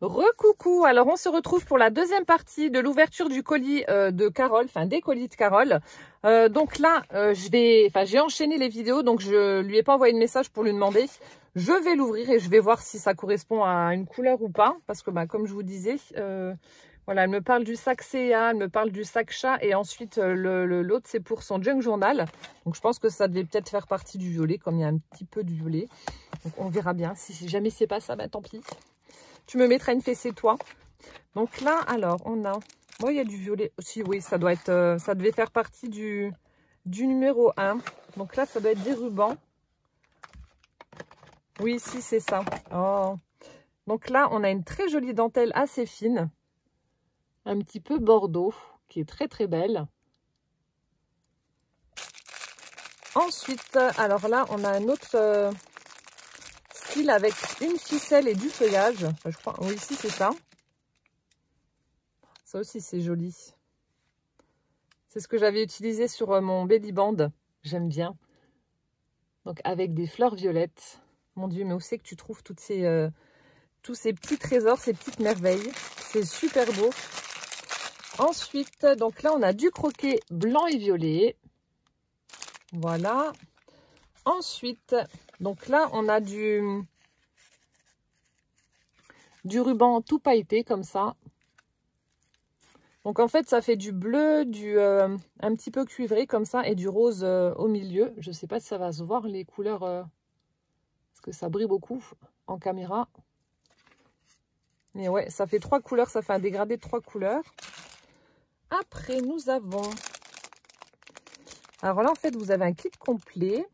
Recoucou, alors on se retrouve pour la deuxième partie de l'ouverture du colis de Carole, enfin des colis de Carole. Donc là, j'ai enchaîné les vidéos, donc je lui ai pas envoyé de message pour lui demander. Je vais l'ouvrir et je vais voir si ça correspond à une couleur ou pas, parce que comme je vous disais, voilà, elle me parle du sac CA, elle me parle du sac chat et ensuite l'autre c'est pour son junk journal. Donc je pense que ça devait peut-être faire partie du violet, comme il y a un petit peu du violet. Donc on verra bien, si jamais c'est pas ça, tant pis. Tu me mettras une fessée, toi. Donc là, alors, on a... Bon, il y a du violet aussi. Oui, ça doit être... ça devait faire partie du numéro 1. Donc là, ça doit être des rubans. Oui, si, c'est ça. Oh. Donc là, on a une très jolie dentelle assez fine. Un petit peu bordeaux, qui est très, très belle. Ensuite, alors là, on a un autre... style avec une ficelle et du feuillage. Enfin, je crois, oui, ici c'est ça. Ça aussi c'est joli. C'est ce que j'avais utilisé sur mon belly band. J'aime bien. Donc avec des fleurs violettes. Mon Dieu, mais où c'est que tu trouves tous ces petits trésors, ces petites merveilles. C'est super beau. Ensuite, donc là on a du croquet blanc et violet. Voilà. Ensuite, donc là on a du ruban tout pailleté comme ça. Donc en fait ça fait du bleu, un petit peu cuivré comme ça et du rose au milieu. Je ne sais pas si ça va se voir les couleurs parce que ça brille beaucoup en caméra. Mais ouais, ça fait 3 couleurs, ça fait un dégradé de 3 couleurs. Après nous avons... Alors là en fait vous avez un kit complet.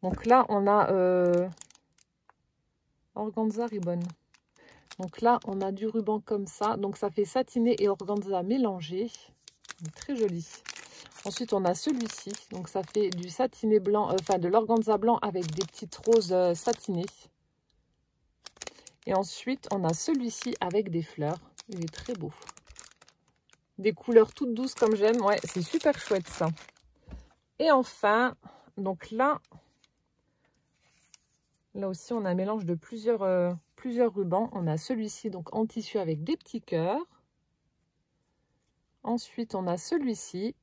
Donc là on a organza ribbon. Donc là, on a du ruban comme ça. Donc ça fait satiné et organza mélangé. Très joli. Ensuite, on a celui-ci. Donc ça fait du satiné blanc, de l'organza blanc avec des petites roses satinées. Et ensuite, on a celui-ci avec des fleurs. Il est très beau. Des couleurs toutes douces comme j'aime. Ouais, c'est super chouette ça. Et enfin, donc là aussi, on a un mélange de plusieurs rubans. On a celui-ci donc en tissu avec des petits cœurs. Ensuite, on a celui-ci.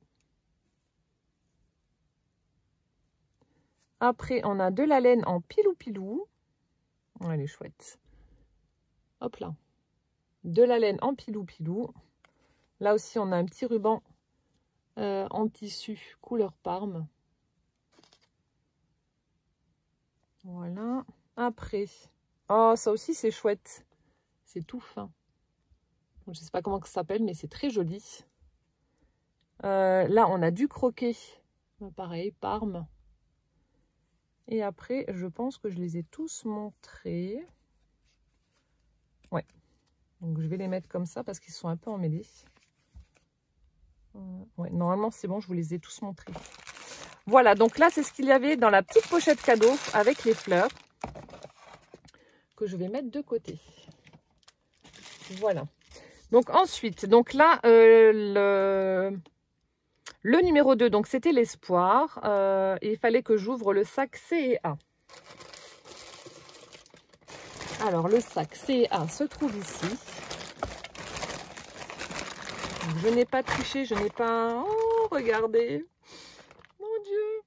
Après, on a de la laine en pilou-pilou. Oh, elle est chouette. Hop là. De la laine en pilou-pilou. Là aussi, on a un petit ruban en tissu couleur parme. Voilà. Après, oh, ça aussi, c'est chouette. C'est tout fin. Je ne sais pas comment ça s'appelle, mais c'est très joli. Là, on a du croquet. Pareil, parme. Et après, je pense que je les ai tous montrés. Ouais. Donc, je vais les mettre comme ça parce qu'ils sont un peu emmêlés. Ouais, normalement, c'est bon, je vous les ai tous montrés. Voilà, donc là, c'est ce qu'il y avait dans la petite pochette cadeau avec les fleurs que je vais mettre de côté. Voilà. Donc ensuite, donc là, le numéro 2, donc c'était l'espoir. Il fallait que j'ouvre le sac C et A. Alors, le sac C et A se trouve ici. Donc, je n'ai pas triché, je n'ai pas... Oh, regardez. Mon Dieu.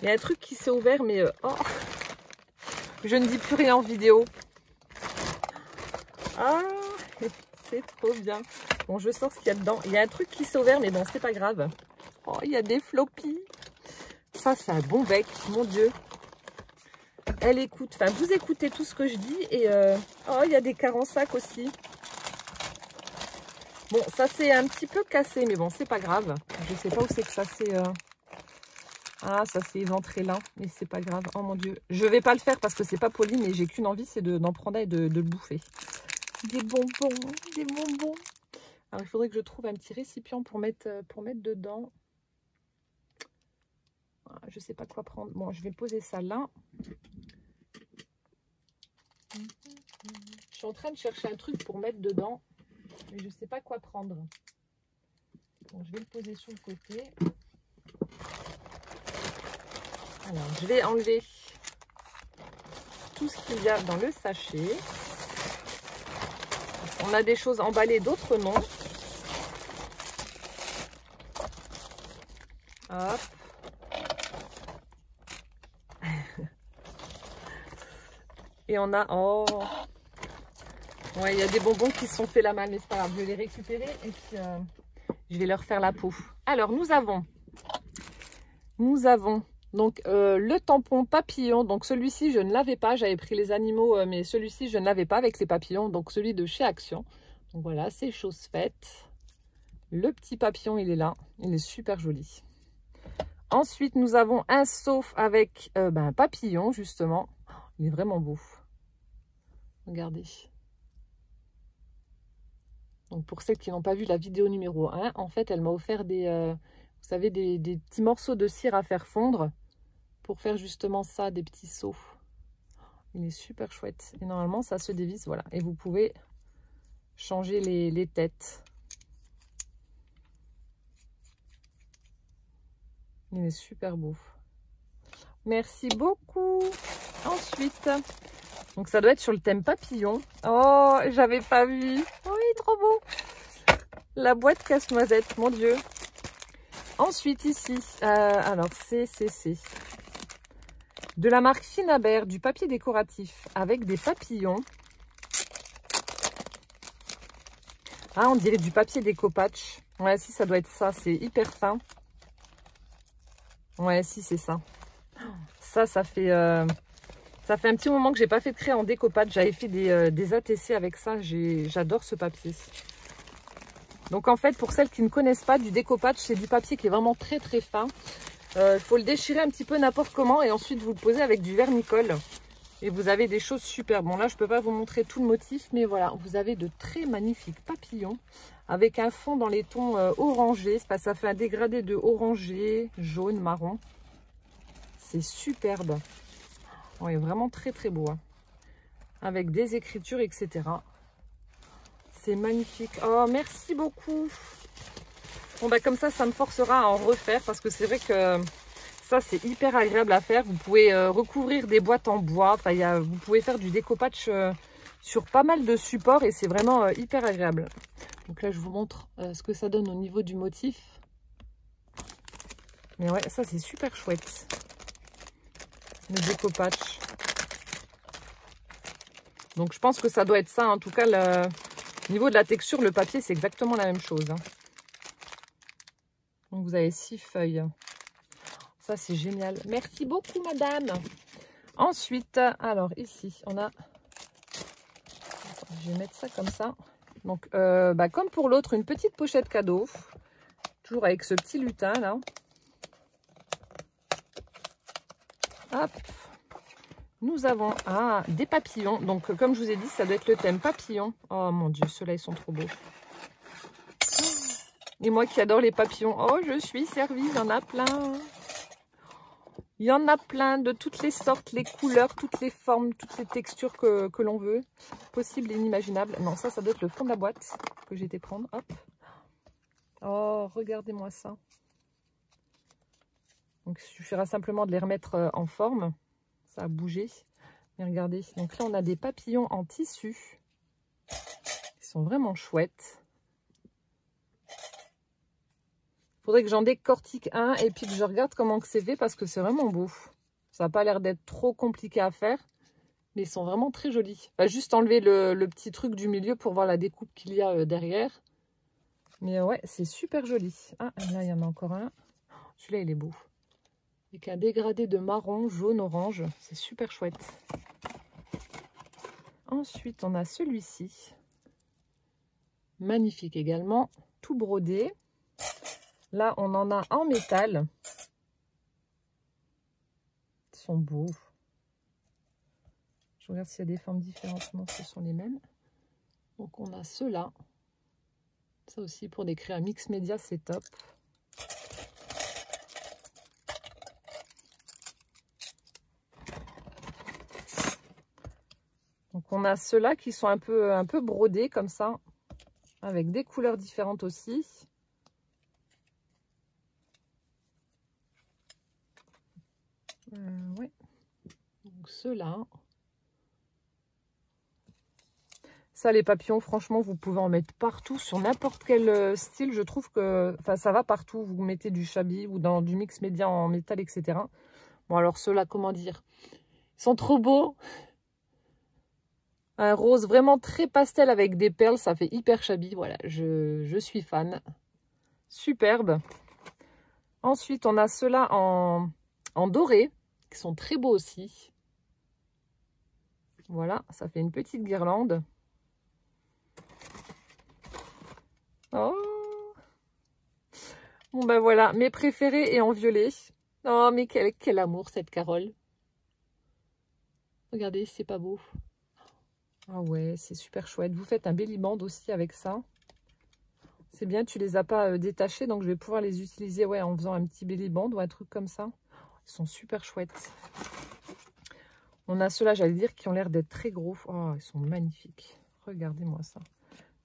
Il y a un truc qui s'est ouvert, mais... oh. Je ne dis plus rien en vidéo. Ah, c'est trop bien. Bon, je sors ce qu'il y a dedans. Il y a un truc qui s'est ouvert, mais bon, c'est pas grave. Oh, il y a des floppies. Ça, c'est un bon bec, mon Dieu. Elle écoute, enfin, vous écoutez tout ce que je dis. Et oh, il y a des carrés en sac aussi. Bon, ça c'est un petit peu cassé, mais bon, c'est pas grave. Je sais pas où c'est que ça s'est... Ah, ça s'est éventré là, mais c'est pas grave. Oh mon Dieu, je vais pas le faire parce que c'est pas poli, mais j'ai qu'une envie, c'est d'en prendre un et de le bouffer. Des bonbons, des bonbons. Alors, il faudrait que je trouve un petit récipient pour mettre dedans. Je sais pas quoi prendre. Bon, je vais poser ça là. Je suis en train de chercher un truc pour mettre dedans, mais je sais pas quoi prendre. Bon, je vais le poser sur le côté. Alors, je vais enlever tout ce qu'il y a dans le sachet. On a des choses emballées, d'autres non. Hop. Et on a... Oh, ouais, il y a des bonbons qui se sont fait la malle, mais c'est pas grave. Je vais les récupérer et puis je vais leur faire la peau. Alors, nous avons donc le tampon papillon. Donc celui-ci, je ne l'avais pas. J'avais pris les animaux, mais celui-ci, je ne l'avais pas avec les papillons. Donc celui de chez Action. Donc voilà, c'est chose faite. Le petit papillon, il est là. Il est super joli. Ensuite, nous avons un seau avec un papillon, justement. Il est vraiment beau. Regardez. Donc pour celles qui n'ont pas vu la vidéo numéro 1, en fait, elle m'a offert des, vous savez, des petits morceaux de cire à faire fondre pour faire justement ça, des petits seaux. Il est super chouette. Et normalement, ça se dévisse, voilà. Et vous pouvez changer les têtes. Il est super beau. Merci beaucoup. Ensuite, donc ça doit être sur le thème papillon. Oh, j'avais pas vu. Oh, il est trop beau. La boîte casse-noisette, mon Dieu. Ensuite, ici, alors c'est de la marque Finabert, du papier décoratif avec des papillons. Ah, on dirait du papier déco-patch. Ouais, si, ça doit être ça. C'est hyper fin. Ouais, si, c'est ça. Ça fait un petit moment que j'ai pas fait de crayon en déco-patch. J'avais fait des ATC avec ça. J'adore ce papier. Donc, en fait, pour celles qui ne connaissent pas, du déco-patch, c'est du papier qui est vraiment très, très fin. Il faut le déchirer un petit peu n'importe comment et ensuite vous le posez avec du vernis-colle. Et vous avez des choses super. Bon, là, je peux pas vous montrer tout le motif, mais voilà, vous avez de très magnifiques papillons avec un fond dans les tons orangés. Ça fait un dégradé de orangé, jaune, marron. C'est superbe. Oh, il est vraiment très, très beau. Hein. Avec des écritures, etc. C'est magnifique. Oh, merci beaucoup. Bon, bah, comme ça me forcera à en refaire parce que c'est vrai que ça, c'est hyper agréable à faire. Vous pouvez recouvrir des boîtes en bois. Enfin, vous pouvez faire du découpage sur pas mal de supports et c'est vraiment hyper agréable. Donc là, je vous montre ce que ça donne au niveau du motif. Mais ouais, ça, c'est super chouette. Le découpage. Donc, je pense que ça doit être ça. En tout cas, au niveau de la texture, le papier, c'est exactement la même chose. Hein. Donc, vous avez 6 feuilles. Ça, c'est génial. Merci beaucoup, madame. Ensuite, alors ici, on a... Je vais mettre ça comme ça. Donc, comme pour l'autre, une petite pochette cadeau. Toujours avec ce petit lutin, là. Hop. Nous avons des papillons. Donc, comme je vous ai dit, ça doit être le thème papillon. Oh, mon Dieu, ceux-là, ils sont trop beaux. Et moi qui adore les papillons. Oh, je suis servie. Il y en a plein. Il y en a plein de toutes les sortes, les couleurs, toutes les formes, toutes les textures que l'on veut. Possible et inimaginable. Non, ça doit être le fond de la boîte que j'ai été prendre. Hop. Oh, regardez-moi ça. Donc, il suffira simplement de les remettre en forme. Ça a bougé. Mais regardez. Donc là, on a des papillons en tissu. Ils sont vraiment chouettes. Faudrait que j'en décortique un et puis que je regarde comment c'est fait parce que c'est vraiment beau. Ça n'a pas l'air d'être trop compliqué à faire, mais ils sont vraiment très jolis. Juste enlever le petit truc du milieu pour voir la découpe qu'il y a derrière. Mais ouais, c'est super joli. Ah, là, il y en a encore un. Celui-là, il est beau. Avec un dégradé de marron, jaune, orange. C'est super chouette. Ensuite, on a celui-ci. Magnifique également. Tout brodé. Là, on en a en métal. Ils sont beaux. Je regarde s'il y a des formes différentes. Non, ce sont les mêmes. Donc, on a ceux-là. Ça aussi, pour décrire un mix média, c'est top. Donc, on a ceux-là qui sont un peu brodés comme ça, avec des couleurs différentes aussi. Ouais. Donc ceux-là. Ça, les papillons, franchement, vous pouvez en mettre partout, sur n'importe quel style. Je trouve que ça va partout. Vous mettez du chablis ou dans du mix média en métal, etc. Bon, alors ceux-là, comment dire? Ils sont trop beaux. Un rose vraiment très pastel avec des perles. Ça fait hyper chablis. Voilà, je suis fan. Superbe. Ensuite, on a ceux-là en doré, qui sont très beaux aussi. Voilà, ça fait une petite guirlande. Oh, bon ben voilà, mes préférés et en violet. Oh, mais quel amour cette Carole. Regardez, c'est pas beau. Ah ouais, c'est super chouette. Vous faites un belly band aussi avec ça. C'est bien, tu les as pas détachés, donc je vais pouvoir les utiliser ouais, en faisant un petit belly band ou un truc comme ça. Ils sont super chouettes. On a ceux-là, j'allais dire, qui ont l'air d'être très gros. Oh, ils sont magnifiques. Regardez-moi ça.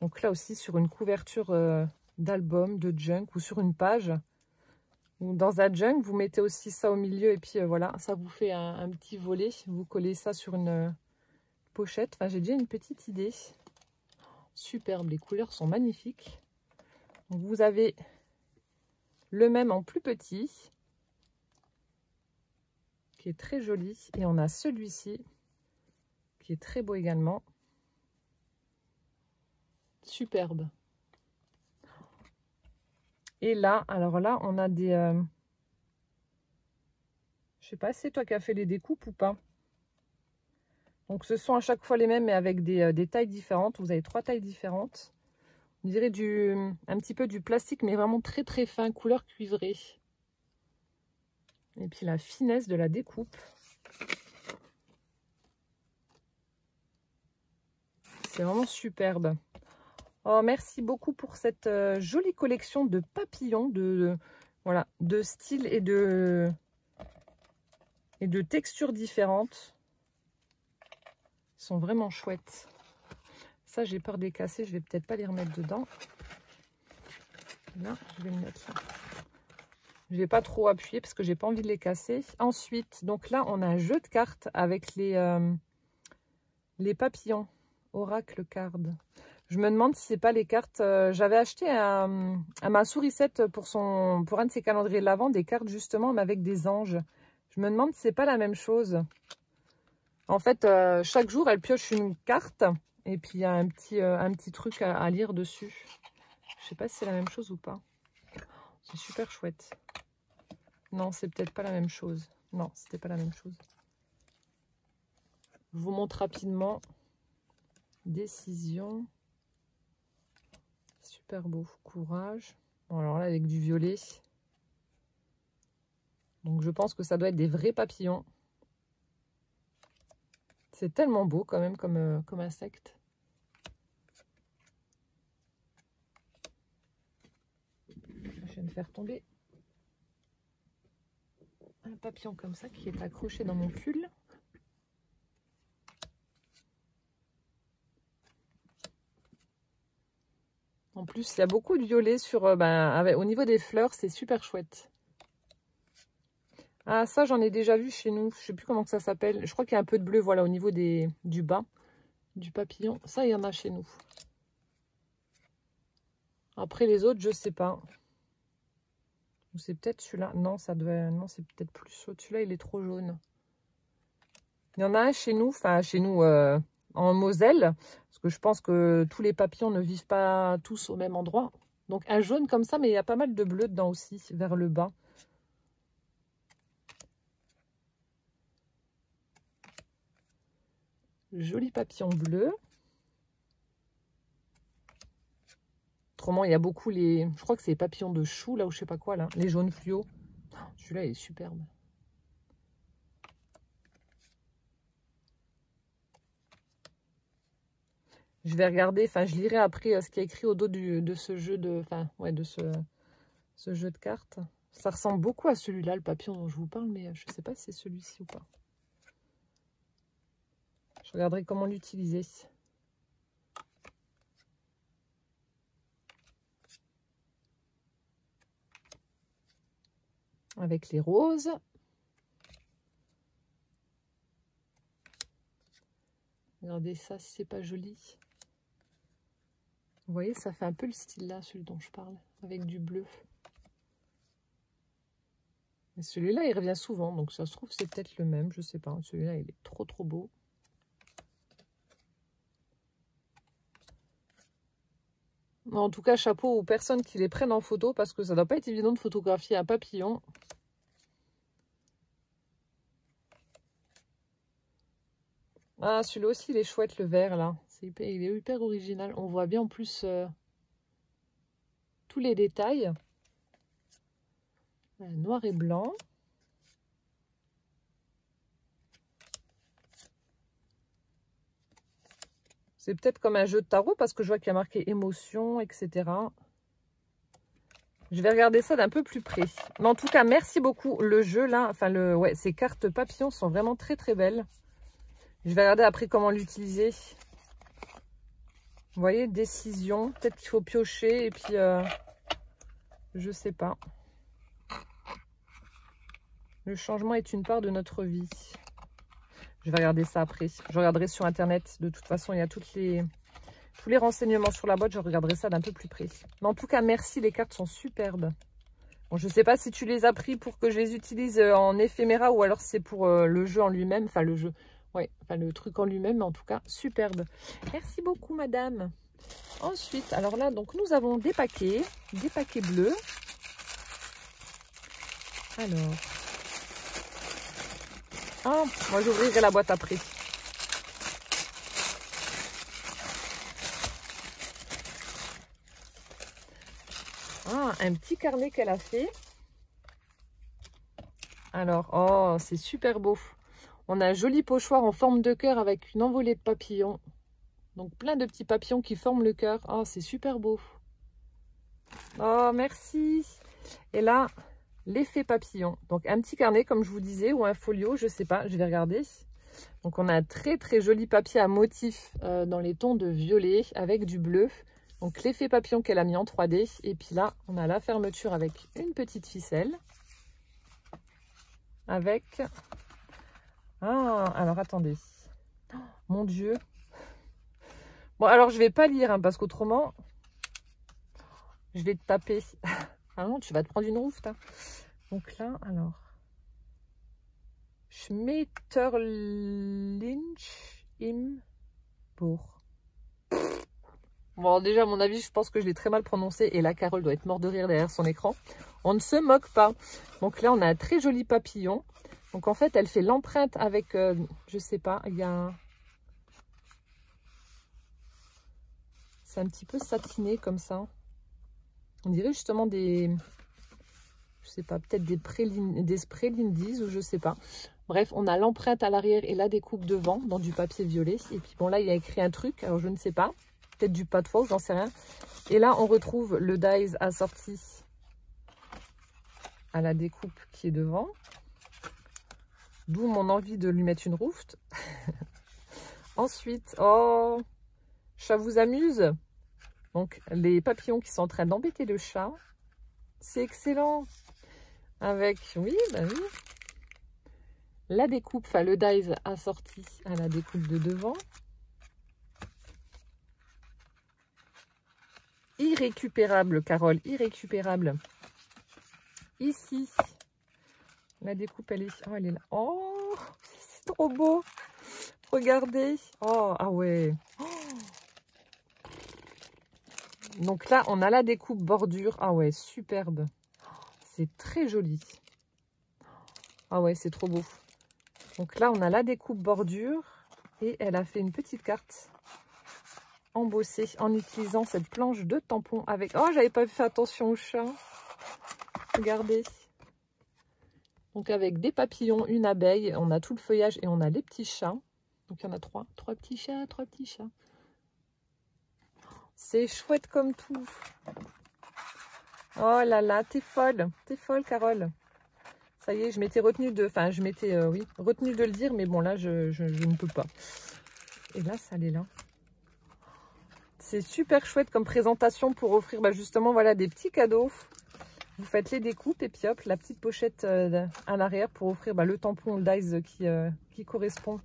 Donc là aussi, sur une couverture d'album, de junk ou sur une page. Ou dans un junk, vous mettez aussi ça au milieu et puis voilà, ça vous fait un petit volet. Vous collez ça sur une pochette. Enfin, j'ai déjà une petite idée. Superbe, les couleurs sont magnifiques. Donc, vous avez le même en plus petit, qui est très joli. Et on a celui-ci, qui est très beau également. Superbe. Et là, alors là, on a des... je sais pas, c'est toi qui as fait les découpes ou pas? Donc, ce sont à chaque fois les mêmes, mais avec des tailles différentes. Vous avez 3 tailles différentes. On dirait un petit peu du plastique, mais vraiment très très fin, couleur cuivrée. Et puis la finesse de la découpe. C'est vraiment superbe. Oh, merci beaucoup pour cette jolie collection de papillons, voilà, de styles et de textures différentes. Ils sont vraiment chouettes. Ça, j'ai peur de les casser. Je vais peut-être pas les remettre dedans. Là, je vais le mettre là. Je vais pas trop appuyer parce que j'ai pas envie de les casser. Ensuite, donc là, on a un jeu de cartes avec les papillons. Oracle Card. Je me demande si c'est pas les cartes. J'avais acheté à ma sourisette pour un de ses calendriers de l'Avent des cartes justement, mais avec des anges. Je me demande si c'est pas la même chose. En fait, chaque jour, elle pioche une carte et puis il y a un petit truc à lire dessus. Je sais pas si c'est la même chose ou pas. C'est super chouette. Non, c'est peut-être pas la même chose. Non, c'était pas la même chose. Je vous montre rapidement. Décision. Super beau. Courage. Bon, alors là, avec du violet. Donc, je pense que ça doit être des vrais papillons. C'est tellement beau quand même comme insecte. Je viens de faire tomber un papillon comme ça qui est accroché dans mon pull. En plus, il y a beaucoup de violet sur, au niveau des fleurs, c'est super chouette. Ah, ça, j'en ai déjà vu chez nous. Je sais plus comment que ça s'appelle. Je crois qu'il y a un peu de bleu, voilà, au niveau du bas du papillon. Ça, il y en a chez nous. Après, les autres, je sais pas. Ou c'est peut-être celui-là. Non, non, c'est peut-être plus celui-là, il est trop jaune. Il y en a un chez nous, en Moselle, parce que je pense que tous les papillons ne vivent pas tous au même endroit. Donc un jaune comme ça, mais il y a pas mal de bleu dedans aussi, vers le bas. Joli papillon bleu. Autrement, il y a beaucoup je crois que c'est les papillons de chou, là, ou je sais pas quoi, là. Les jaunes fluo. Celui-là, il est superbe. Je vais regarder, je lirai après ce qui est écrit au dos de ce jeu de ce jeu de cartes. Ça ressemble beaucoup à celui-là, le papillon dont je vous parle, mais je ne sais pas si c'est celui-ci ou pas. Je regarderai comment l'utiliser. Avec les roses. Regardez ça, si c'est pas joli. Vous voyez, ça fait un peu le style là, celui dont je parle, avec du bleu. Et celui-là, il revient souvent, donc ça se trouve, c'est peut-être le même, je sais pas. Celui-là, il est trop beau. En tout cas, chapeau aux personnes qui les prennent en photo, parce que ça doit pas être évident de photographier un papillon. Ah, celui-là aussi, il est chouette, le vert, là. Il est hyper original. On voit bien, en plus, tous les détails. Noir et blanc. C'est peut-être comme un jeu de tarot, parce que je vois qu'il y a marqué émotion, etc. Je vais regarder ça d'un peu plus près. Mais en tout cas, merci beaucoup. Le jeu, là, enfin, ouais, ces cartes papillons sont vraiment très, très belles. Je vais regarder après comment l'utiliser. Vous voyez, décision. Peut-être qu'il faut piocher et puis, je sais pas. Le changement est une part de notre vie. Je vais regarder ça après. Je regarderai sur Internet. De toute façon, il y a tous les renseignements sur la boîte. Je regarderai ça d'un peu plus près. Mais en tout cas, merci. Les cartes sont superbes. Bon, je ne sais pas si tu les as pris pour que je les utilise en éphéméra ou alors c'est pour le jeu en lui-même. Enfin, le jeu. Ouais, enfin, le truc en lui-même. Mais en tout cas, superbe. Merci beaucoup, madame. Ensuite, alors là, donc nous avons des paquets bleus. Alors... Ah, moi j'ouvrirai la boîte après. Ah, un petit carnet qu'elle a fait. Alors, oh, c'est super beau. On a un joli pochoir en forme de cœur avec une envolée de papillons. Donc plein de petits papillons qui forment le cœur. Oh, c'est super beau. Oh, merci. Et là... l'effet papillon, donc un petit carnet comme je vous disais ou un folio, je sais pas, je vais regarder. Donc on a un très très joli papier à motif dans les tons de violet avec du bleu. Donc l'effet papillon qu'elle a mis en 3D. Et puis là on a la fermeture avec une petite ficelle. Avec... Ah, alors attendez. Oh, mon Dieu. Bon alors je vais pas lire hein, parce qu'autrement je vais te taper. Ah non, tu vas te prendre une roufte. Hein. Donc là, alors. Schmetterling im Bourg. Bon, déjà, à mon avis, je pense que je l'ai très mal prononcé. Et là, Carole doit être morte de rire derrière son écran. On ne se moque pas. Donc là, on a un très joli papillon. Donc en fait, elle fait l'empreinte avec, je sais pas, il y a un... C'est un petit peu satiné comme ça. On dirait justement des... Je sais pas, peut-être des sprays Lindy's ou je sais pas. Bref, on a l'empreinte à l'arrière et la découpe devant dans du papier violet. Et puis bon, là, il y a écrit un truc. Alors, je ne sais pas. Peut-être du patois ou j'en sais rien. Et là, on retrouve le dies assorti à la découpe qui est devant. D'où mon envie de lui mettre une roufte. Ensuite, oh, ça vous amuse? Donc, les papillons qui sont en train d'embêter le chat. C'est excellent. Avec, oui, bah oui. La découpe, enfin le dies assorti à la découpe de devant. Irrécupérable, Carole, irrécupérable. Ici, la découpe, elle est, oh, elle est là. Oh, c'est trop beau. Regardez. Oh, ah ouais. Oh. Donc là, on a la découpe bordure. Ah ouais, superbe. C'est très joli. Ah ouais, c'est trop beau. Donc là, on a la découpe bordure. Et elle a fait une petite carte embossée en utilisant cette planche de tampon avec... Oh, j'avais pas fait attention au chat. Regardez. Donc avec des papillons, une abeille. On a tout le feuillage et on a les petits chats. Donc il y en a trois. Trois petits chats, trois petits chats. C'est chouette comme tout. Oh là là, t'es folle, Carole. Ça y est, je m'étais retenue de... Enfin, je m'étais, oui, retenue de le dire, mais bon, là, je ne peux pas. Et là, ça l'est là. C'est super chouette comme présentation pour offrir, bah, justement, voilà, des petits cadeaux. Vous faites les découpes et puis hop, la petite pochette à l'arrière pour offrir bah, le tampon, le dies qui correspond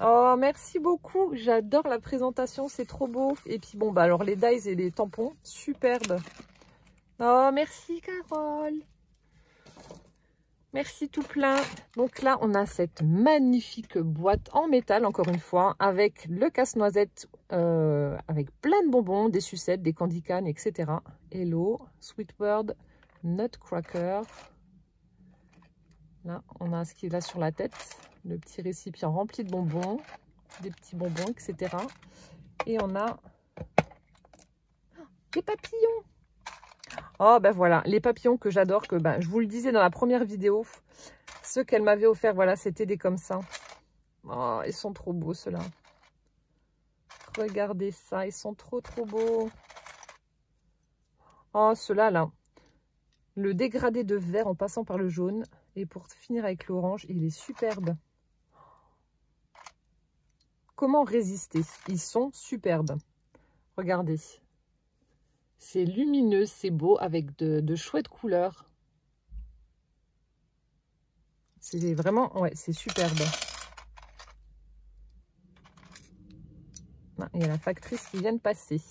Oh, merci beaucoup. J'adore la présentation, c'est trop beau. Et puis bon, bah alors les dies et les tampons, superbes. Oh, merci Carole. Merci tout plein. Donc là, on a cette magnifique boîte en métal, encore une fois, avec le casse-noisette, avec plein de bonbons, des sucettes, des candy canes, etc. Hello, Sweet Bird, Nutcracker. Là, on a ce qu'il a sur la tête, le petit récipient rempli de bonbons, des petits bonbons, etc. Et on a des papillons. Oh ben voilà, les papillons que j'adore, que ben, je vous le disais dans la première vidéo, ceux qu'elle m'avait offert, voilà, c'était des comme ça. Oh, ils sont trop beaux ceux-là. Regardez ça, ils sont trop beaux. Oh, ceux-là, là, le dégradé de vert en passant par le jaune. Et pour finir avec l'orange, il est superbe. Comment résister? Ils sont superbes. Regardez. C'est lumineux, c'est beau, avec de chouettes couleurs. C'est vraiment, ouais, c'est superbe. Il y a la factrice qui vient de passer.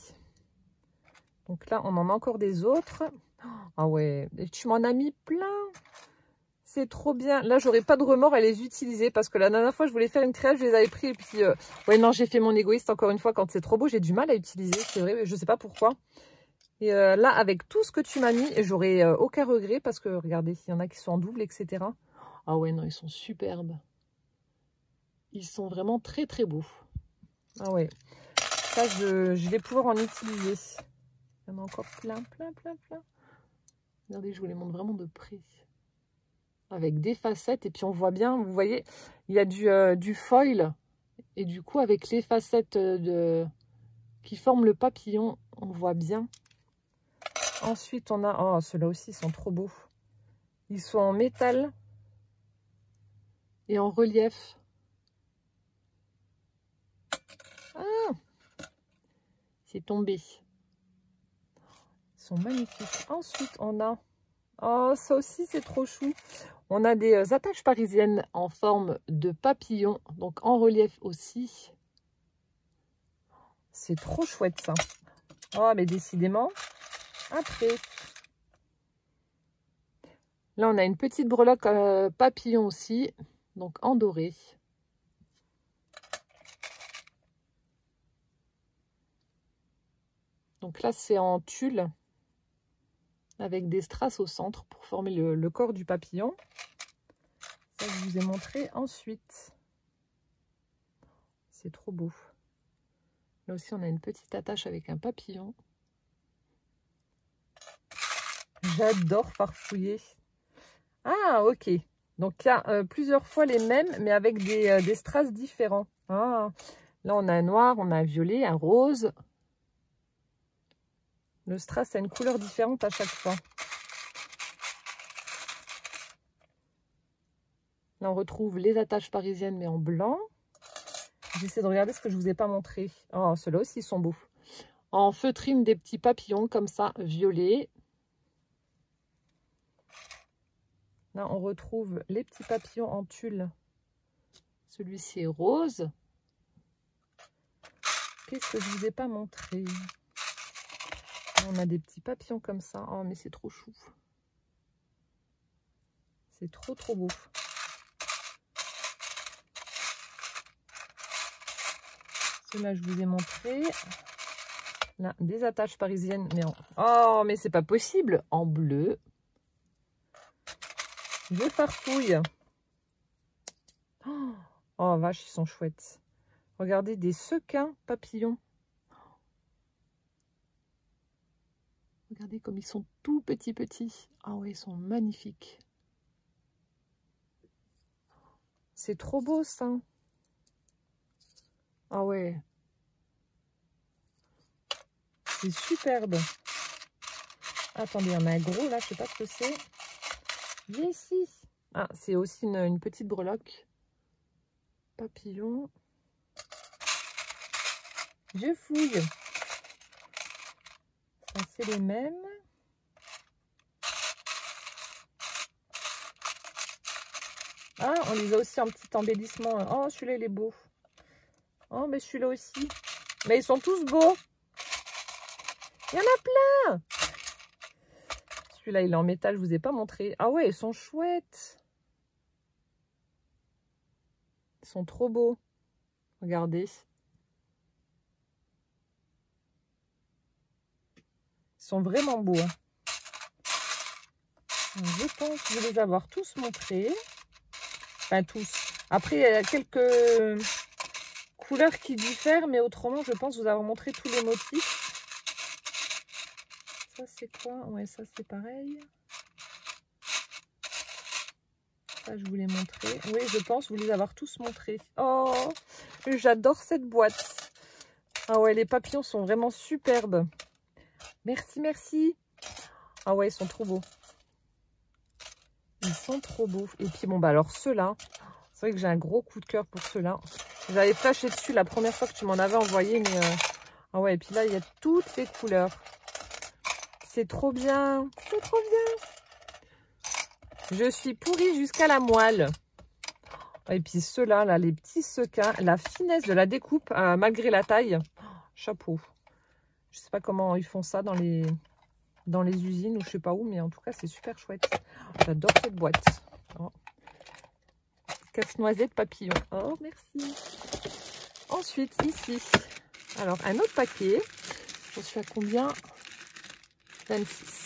Donc là, on en a encore des autres. Ah ouais, tu m'en as mis plein. C'est trop bien. Là, j'aurais pas de remords à les utiliser parce que la dernière fois, je voulais faire une création, je les avais pris et puis... ouais, non, j'ai fait mon égoïste encore une fois. Quand c'est trop beau, j'ai du mal à utiliser. C'est vrai, mais je sais pas pourquoi. Et là, avec tout ce que tu m'as mis, j'aurais aucun regret parce que, regardez, il y en a qui sont en double, etc. Ah ouais, non, ils sont superbes. Ils sont vraiment très beaux. Ah ouais. Ça, je vais pouvoir en utiliser. Il y en a encore plein. Regardez, je vous les montre vraiment de près. Avec des facettes. Et puis, on voit bien, vous voyez, il y a du foil. Et du coup, avec les facettes qui forment le papillon, on voit bien. Ensuite, on a... Oh, ceux-là aussi, ils sont trop beaux. Ils sont en métal et en relief. Ah! C'est tombé. Ils sont magnifiques. Ensuite, on a... Oh, ça aussi, c'est trop chou. On a des attaches parisiennes en forme de papillon, donc en relief aussi. C'est trop chouette, ça. Oh, mais décidément... Après, là, on a une petite breloque papillon aussi, donc en doré. Donc là, c'est en tulle, avec des strass au centre pour former le corps du papillon. Ça, je vous ai montré ensuite. C'est trop beau. Là aussi, on a une petite attache avec un papillon. J'adore farfouiller. Ah, ok. Donc, il y a plusieurs fois les mêmes, mais avec des strass différents. Ah, là, on a un noir, on a un violet, un rose. Le strass a une couleur différente à chaque fois. Là, on retrouve les attaches parisiennes, mais en blanc. J'essaie de regarder ce que je ne vous ai pas montré. Oh, ceux-là aussi, ils sont beaux. En feutrine, des petits papillons comme ça, violets. Là, on retrouve les petits papillons en tulle. Celui-ci est rose. Qu'est-ce que je ne vous ai pas montré? On a des petits papillons comme ça. Oh, mais c'est trop chou. C'est trop beau. Ceux-là, je vous ai montré. Là, des attaches parisiennes. Mais en... Oh, mais c'est pas possible. En bleu. Je farfouille. Oh, vache, ils sont chouettes. Regardez, des sequins papillons. Regardez comme ils sont tout petits. Ah ouais, ils sont magnifiques. C'est trop beau, ça. Ah ouais. C'est superbe. Attendez, il y en a un gros, là, je sais pas ce que c'est. Ici. Ah, c'est aussi une petite breloque. Papillon. Je fouille. Ça, c'est les mêmes. Ah, on les a aussi en petit embellissement. Oh, celui-là, il est beau. Oh, mais celui-là aussi. Mais ils sont tous beaux. Il y en a plein. Celui-là, il est en métal, je vous ai pas montré. Ah ouais, ils sont chouettes. Ils sont trop beaux. Regardez. Ils sont vraiment beaux. Hein. Je pense vous les avoir tous montrés. Enfin, tous. Après, il y a quelques couleurs qui diffèrent, mais autrement, je pense vous avoir montré tous les motifs. Ça, c'est quoi? Ouais, ça, c'est pareil. Ça, je vous l'ai montré. Oui, je pense vous les avoir tous montrés. Oh, j'adore cette boîte. Ah ouais, les papillons sont vraiment superbes. Merci, merci. Ah ouais, ils sont trop beaux. Ils sont trop beaux. Et puis, bon, bah alors ceux-là, c'est vrai que j'ai un gros coup de cœur pour ceux-là. J'avais flashé dessus la première fois que tu m'en avais envoyé, mais... Ah ouais, et puis là, il y a toutes les couleurs. C'est trop bien. C'est trop bien. Je suis pourrie jusqu'à la moelle. Et puis ceux-là, là, les petits sequins, la finesse de la découpe, malgré la taille. Chapeau. Je sais pas comment ils font ça dans les usines ou je sais pas où, mais en tout cas, c'est super chouette. J'adore cette boîte. Oh. Casse-noisette papillon. Oh, merci. Ensuite, ici, alors un autre paquet. Je suis à combien? 26.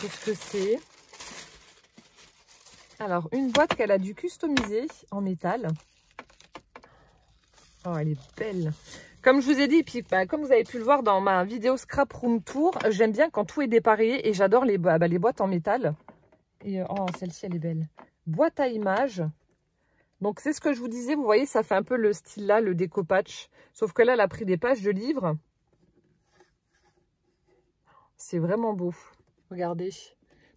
Qu'est-ce que c'est? Alors, une boîte qu'elle a dû customiser en métal. Oh, elle est belle. Comme je vous ai dit, puis bah, comme vous avez pu le voir dans ma vidéo Scrap Room Tour, j'aime bien quand tout est dépareillé et j'adore les boîtes en métal. Et oh, celle-ci, elle est belle. Boîte à images. Donc, c'est ce que je vous disais. Vous voyez, ça fait un peu le style là, le déco patch. Sauf que là, elle a pris des pages de livres. C'est vraiment beau. Regardez.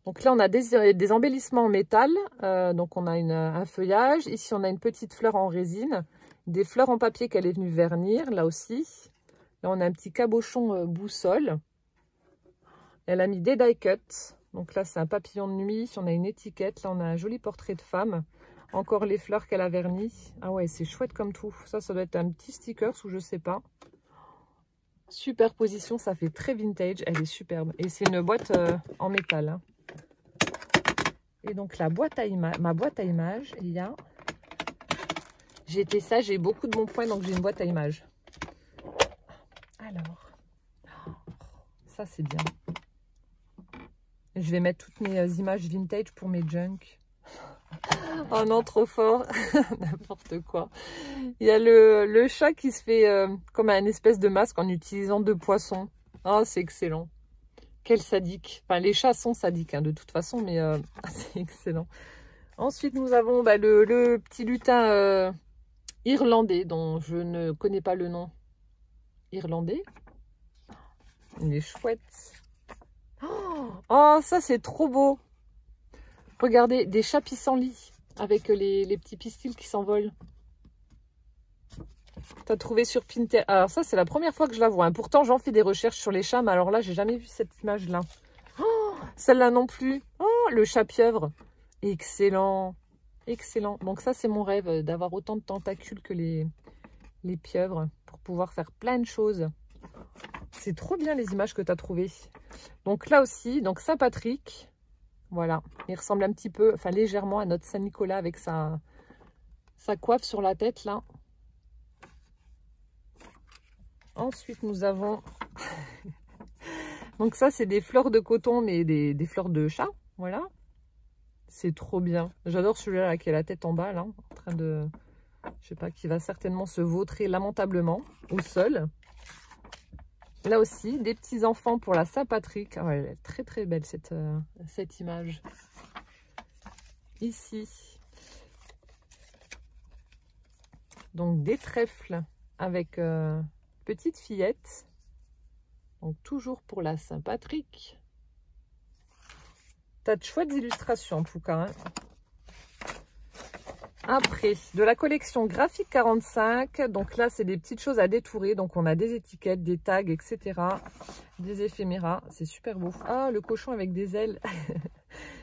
Donc là, on a des embellissements en métal. Donc, on a un feuillage. Ici, on a une petite fleur en résine. Des fleurs en papier qu'elle est venue vernir, là aussi. Là, on a un petit cabochon boussole. Elle a mis des die cuts. Donc là, c'est un papillon de nuit. On a une étiquette. Là, on a un joli portrait de femme. Encore les fleurs qu'elle a vernies. Ah ouais, c'est chouette comme tout. Ça doit être un petit sticker ou je sais pas. Superposition, ça fait très vintage. Elle est superbe. Et c'est une boîte en métal. Hein. Et donc, ma boîte à images, il y a... J'ai été sage, j'ai beaucoup de bons points, donc j'ai une boîte à images. Alors, ça c'est bien. Je vais mettre toutes mes images vintage pour mes junk. Oh non, trop fort. N'importe quoi. Il y a le chat qui se fait comme un espèce de masque en utilisant 2 poissons. Oh, c'est excellent. Quel sadique. Enfin, les chats sont sadiques hein, de toute façon, mais c'est excellent. Ensuite, nous avons le petit lutin irlandais, dont je ne connais pas le nom. Irlandais. Il est chouette. Oh, ça, c'est trop beau. Regardez, des chats pissenlits avec les petits pistils qui s'envolent. T'as trouvé sur Pinterest. Alors ça, c'est la première fois que je la vois. Hein. Pourtant, j'en fais des recherches sur les chats, mais alors là, j'ai jamais vu cette image-là. Oh, celle-là non plus. Oh, le chat pieuvre. Excellent. Excellent. Donc ça, c'est mon rêve, d'avoir autant de tentacules que les pieuvres pour pouvoir faire plein de choses. C'est trop bien les images que tu as trouvées. Donc là aussi, donc Saint-Patrick. Voilà. Il ressemble un petit peu, enfin légèrement à notre Saint-Nicolas avec sa coiffe sur la tête là. Ensuite, nous avons... donc ça, c'est des fleurs de coton, mais des fleurs de chat. Voilà. C'est trop bien. J'adore celui-là qui a la tête en bas, là, en train de... Je sais pas, qui va certainement se vautrer lamentablement au sol. Là aussi, des petits enfants pour la Saint-Patrick. Oh, elle est très très belle cette image. Ici. Donc des trèfles avec petite fillette. Donc toujours pour la Saint-Patrick. T'as de chouettes illustrations en tout cas. Hein. Après, de la collection Graphique 45. Donc là, c'est des petites choses à détourer. Donc on a des étiquettes, des tags, etc. Des éphéméras. C'est super beau. Ah, le cochon avec des ailes.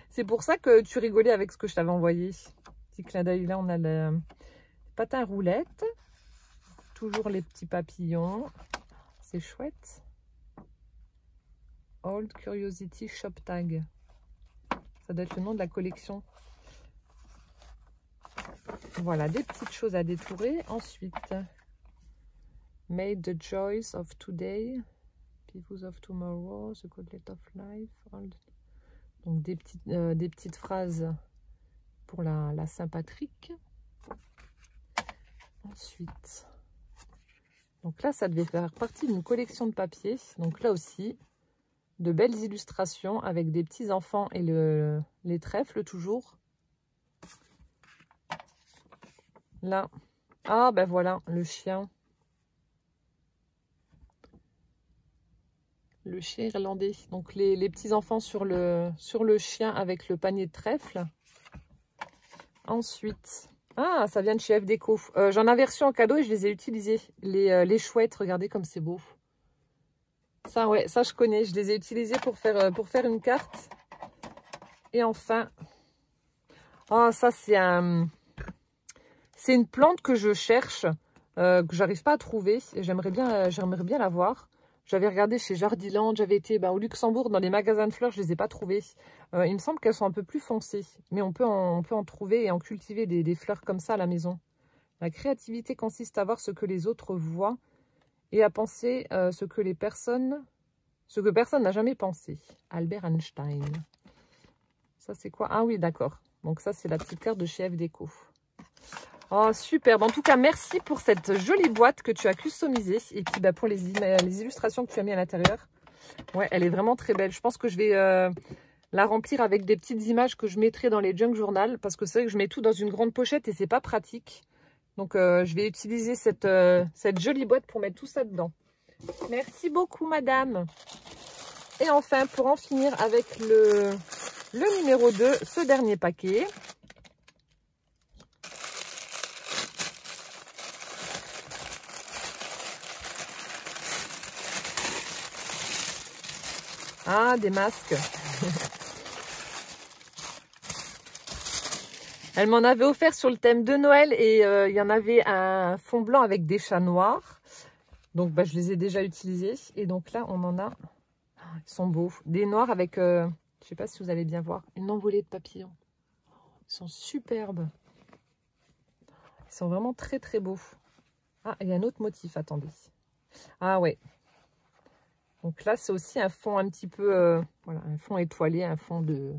C'est pour ça que tu rigolais avec ce que je t'avais envoyé. Petit clin d'œil. Là, on a le patin roulette. Toujours les petits papillons. C'est chouette. Old Curiosity Shop Tag. Ça doit être le nom de la collection. Voilà, des petites choses à détourer. Ensuite, Made the Joys of Today, Pieces of Tomorrow, The Gauntlet of Life. Donc des petites phrases pour la Saint-Patrick. Ensuite, donc là, ça devait faire partie d'une collection de papier. Donc là aussi, de belles illustrations avec des petits enfants et les trèfles toujours. Là, ah ben voilà, le chien. Le chien irlandais. Donc les petits enfants sur le chien avec le panier de trèfle. Ensuite, ah, ça vient de chez F Déco. J'en avais reçu en cadeau et je les ai utilisés. Les chouettes, regardez comme c'est beau. Ça, ouais, ça je connais. Je les ai utilisés pour faire une carte. Et enfin, ah, ça c'est une plante que je cherche, que j'arrive pas à trouver. Et j'aimerais bien la voir. J'avais regardé chez Jardiland, j'avais été au Luxembourg dans les magasins de fleurs, je les ai pas trouvées. Il me semble qu'elles sont un peu plus foncées, mais on peut en trouver et en cultiver des fleurs comme ça à la maison. La créativité consiste à voir ce que les autres voient et à penser ce que personne n'a jamais pensé. Albert Einstein. Ça c'est quoi? Ah oui, d'accord. Donc ça c'est la petite carte de chez F Déco. Oh, superbe. En tout cas, merci pour cette jolie boîte que tu as customisée. Et puis, pour les illustrations que tu as mis à l'intérieur. Ouais, elle est vraiment très belle. Je pense que je vais la remplir avec des petites images que je mettrai dans les junk journal. Parce que c'est vrai que je mets tout dans une grande pochette et c'est pas pratique. Donc, je vais utiliser cette jolie boîte pour mettre tout ça dedans. Merci beaucoup, madame. Et enfin, pour en finir avec le numéro 2, ce dernier paquet. Ah, des masques. Elle m'en avait offert sur le thème de Noël et il y en avait un fond blanc avec des chats noirs. Donc, je les ai déjà utilisés. Et donc là, on en a... Ils sont beaux. Des noirs avec, je ne sais pas si vous allez bien voir, une envolée de papillons. Ils sont superbes. Ils sont vraiment très, très beaux. Ah, il y a un autre motif, attendez. Ah ouais. Donc là, c'est aussi un fond un petit peu, voilà, un fond étoilé, un fond de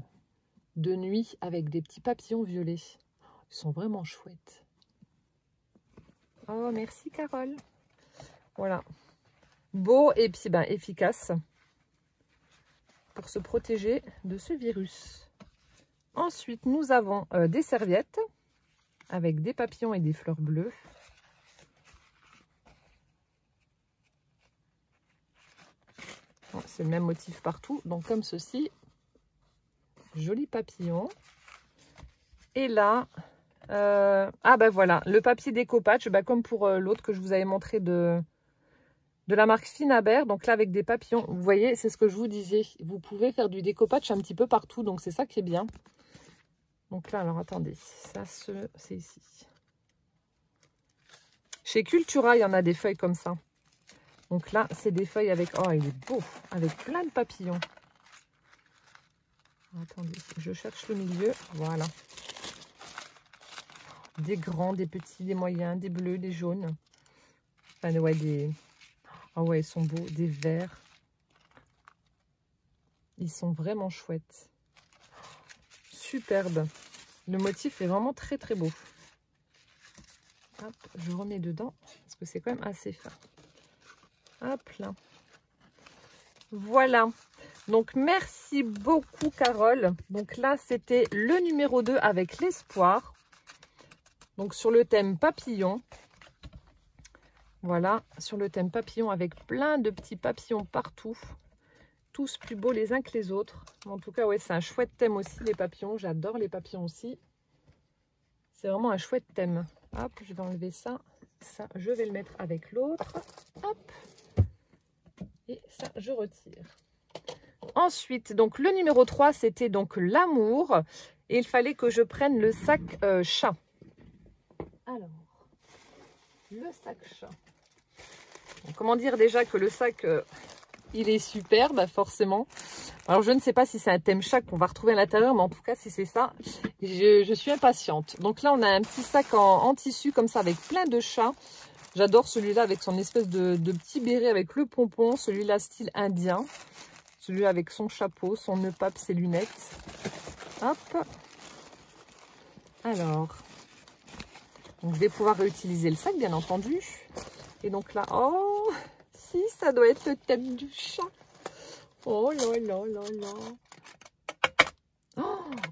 nuit avec des petits papillons violets. Ils sont vraiment chouettes. Oh, merci Carole. Voilà. Beau et puis efficace pour se protéger de ce virus. Ensuite, nous avons des serviettes avec des papillons et des fleurs bleues. C'est le même motif partout, donc comme ceci. Joli papillon. Et là, voilà, le papier découpage, comme pour l'autre que je vous avais montré de la marque Finaber. Donc là, avec des papillons, vous voyez, c'est ce que je vous disais. Vous pouvez faire du découpage un petit peu partout, donc c'est ça qui est bien. Donc là, alors attendez, ça c'est ici. Chez Cultura, il y en a des feuilles comme ça. Donc là, c'est des feuilles avec... Oh, il est beau, avec plein de papillons. Attendez, je cherche le milieu. Voilà. Des grands, des petits, des moyens, des bleus, des jaunes. Enfin, ouais, des... Oh ouais, ils sont beaux. Des verts. Ils sont vraiment chouettes. Superbe. Le motif est vraiment très, très beau. Hop, je remets dedans parce que c'est quand même assez fin. Hop là. Voilà. Donc, merci beaucoup, Carole. Donc là, c'était le numéro 2 avec l'espoir. Donc, sur le thème papillon. Voilà, sur le thème papillon avec plein de petits papillons partout. Tous plus beaux les uns que les autres. En tout cas, ouais, c'est un chouette thème aussi, les papillons. J'adore les papillons aussi. C'est vraiment un chouette thème. Hop, je vais enlever ça. Ça, je vais le mettre avec l'autre. Hop. Et ça, je retire. Ensuite, donc le numéro 3, c'était donc l'amour. Et il fallait que je prenne le sac chat. Alors, le sac chat. Donc, comment dire déjà que le sac, il est superbe, forcément. Alors, je ne sais pas si c'est un thème chat qu'on va retrouver à l'intérieur, mais en tout cas, si c'est ça, je suis impatiente. Donc là, on a un petit sac en tissu comme ça avec plein de chats. J'adore celui-là avec son espèce de petit béret avec le pompon. Celui-là, style indien. Celui-là avec son chapeau, son nœud pape, ses lunettes. Hop. Alors, donc je vais pouvoir réutiliser le sac, bien entendu. Et donc là, oh, si, ça doit être le thème du chat. Oh là là là là.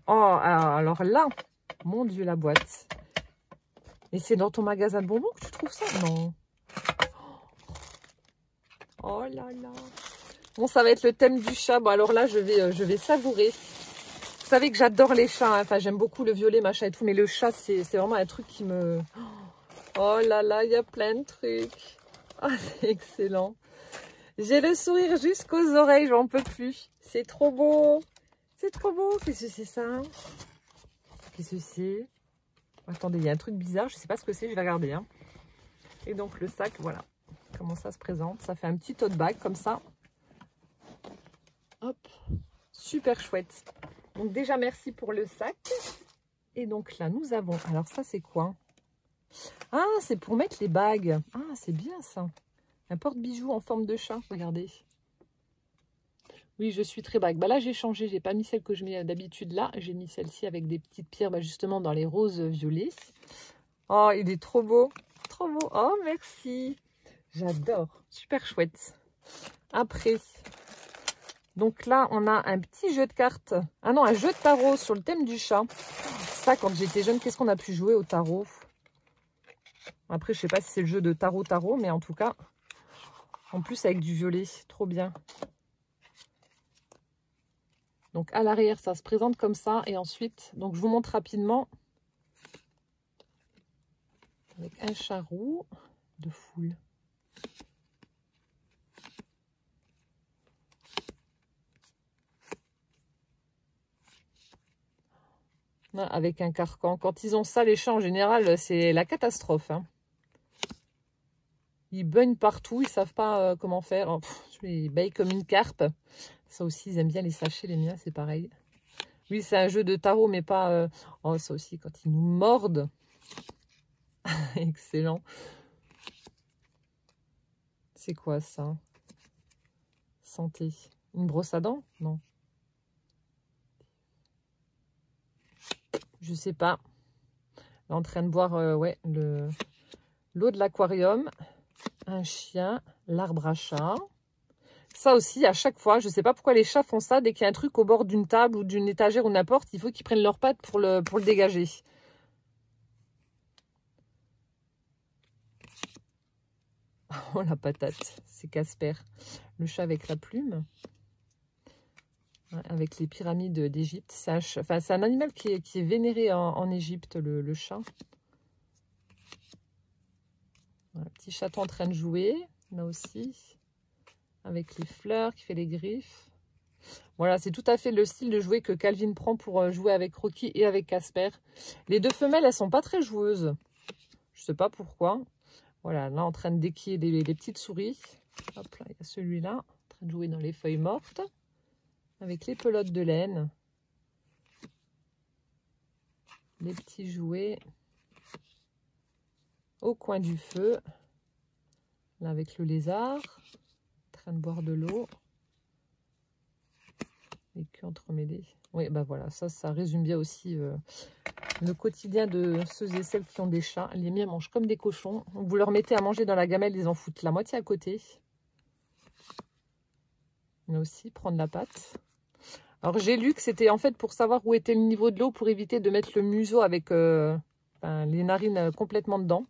Oh, alors là, mon Dieu, la boîte. Et c'est dans ton magasin de bonbons que tu trouves ça? Non. Oh là là. Bon, ça va être le thème du chat. Bon, alors là, je vais savourer. Vous savez que j'adore les chats. Hein. Enfin, j'aime beaucoup le violet, machin et tout. Mais le chat, c'est vraiment un truc qui me... Oh là là, il y a plein de trucs. Ah, c'est excellent. J'ai le sourire jusqu'aux oreilles, j'en peux plus. C'est trop beau. C'est trop beau. Qu'est-ce que c'est ça? Qu'est-ce que c'est? Attendez, il y a un truc bizarre. Je ne sais pas ce que c'est. Je vais regarder. Hein. Et donc, le sac, voilà. Comment ça se présente. Ça fait un petit tote bag comme ça. Hop. Super chouette. Donc, déjà, merci pour le sac. Et donc, là, nous avons... Alors, ça, c'est quoi? Ah, c'est pour mettre les bagues. Ah, c'est bien, ça. Un porte-bijoux en forme de chat, regardez. Oui, je suis très bague. Bah là, j'ai changé. J'ai pas mis celle que je mets d'habitude là. J'ai mis celle-ci avec des petites pierres, bah, justement, dans les roses violets. Oh, il est trop beau. Trop beau. Oh, merci. J'adore. Super chouette. Après, donc là, on a un petit jeu de cartes. Ah non, un jeu de tarot sur le thème du chat. Ça, quand j'étais jeune, qu'est-ce qu'on a pu jouer au tarot? Après, je sais pas si c'est le jeu de tarot, mais en tout cas... En plus, avec du violet, trop bien. Donc, à l'arrière, ça se présente comme ça. Et ensuite, donc je vous montre rapidement. Avec un charroux de foule. Avec un carcan. Quand ils ont ça, les chats, en général, c'est la catastrophe. Hein. Ils baignent partout, ils savent pas comment faire. Oh, ils baignent comme une carpe. Ça aussi, ils aiment bien les sachets, les miens, c'est pareil. Oui, c'est un jeu de tarot, mais pas... Oh, ça aussi, quand ils nous mordent. Excellent. C'est quoi, ça? Santé. Une brosse à dents? Non. Je sais pas. Là, en train de boire ouais, l'eau de l'aquarium. Un chien, l'arbre à chat. Ça aussi, à chaque fois, je ne sais pas pourquoi les chats font ça. Dès qu'il y a un truc au bord d'une table ou d'une étagère ou n'importe, il faut qu'ils prennent leurs pattes pour le dégager. Oh, la patate, c'est Casper. Le chat avec la plume. Ouais, avec les pyramides d'Égypte. C'est un animal qui est vénéré en Égypte, le chat. Un petit chaton en train de jouer, là aussi, avec les fleurs, qui fait les griffes. Voilà, c'est tout à fait le style de jouet que Calvin prend pour jouer avec Rocky et avec Casper. Les deux femelles, elles sont pas très joueuses. Je sais pas pourquoi. Voilà, là, en train de déquiller les petites souris. Hop, là, il y a celui-là, en train de jouer dans les feuilles mortes, avec les pelotes de laine. Les petits jouets. Au coin du feu, là avec le lézard, en train de boire de l'eau, les culs entremêlés. Oui, bah voilà, ça résume bien aussi le quotidien de ceux et celles qui ont des chats. Les miens mangent comme des cochons. Vous leur mettez à manger dans la gamelle, ils en foutent la moitié à côté. Mais aussi, prendre la pâte. Alors j'ai lu que c'était en fait pour savoir où était le niveau de l'eau, pour éviter de mettre le museau avec les narines complètement dedans.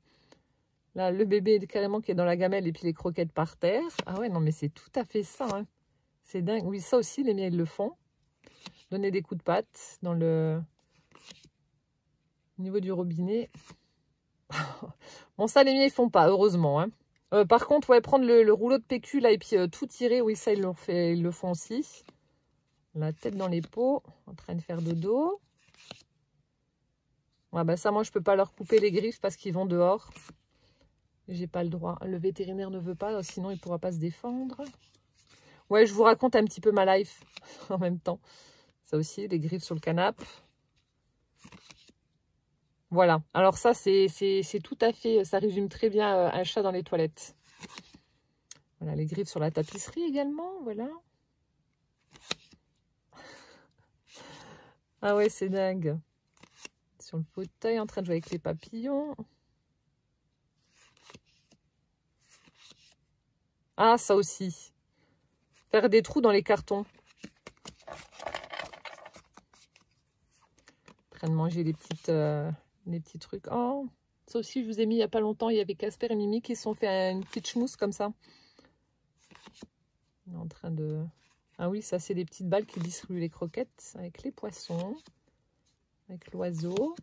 Là, le bébé carrément qui est dans la gamelle et puis les croquettes par terre. Ah ouais, non, mais c'est tout à fait ça. Hein. C'est dingue. Oui, ça aussi, les miens, ils le font. Donner des coups de patte dans le... Au niveau du robinet. Bon, ça, les miens, ils font pas, heureusement. Hein. Par contre, ouais, prendre le rouleau de PQ, là, et puis tout tirer, oui, ça, ils le font aussi. La tête dans les pots, en train de faire dodo. Ouais, bah ça, moi, je peux pas leur couper les griffes parce qu'ils vont dehors. J'ai pas le droit. Le vétérinaire ne veut pas, sinon il pourra pas se défendre. Ouais, je vous raconte un petit peu ma life en même temps. Ça aussi, les griffes sur le canapé. Voilà. Alors ça, c'est tout à fait... Ça résume très bien un chat dans les toilettes. Voilà, les griffes sur la tapisserie également. Voilà. Ah ouais, c'est dingue. Sur le fauteuil, en train de jouer avec les papillons. Ah, ça aussi. Faire des trous dans les cartons. En train de manger des petits trucs. Oh, ça aussi, je vous ai mis il n'y a pas longtemps. Il y avait Casper et Mimi qui se sont fait une petite chmousse comme ça. On est en train de... Ah oui, ça, c'est des petites balles qui distribuent les croquettes avec les poissons. Avec l'oiseau.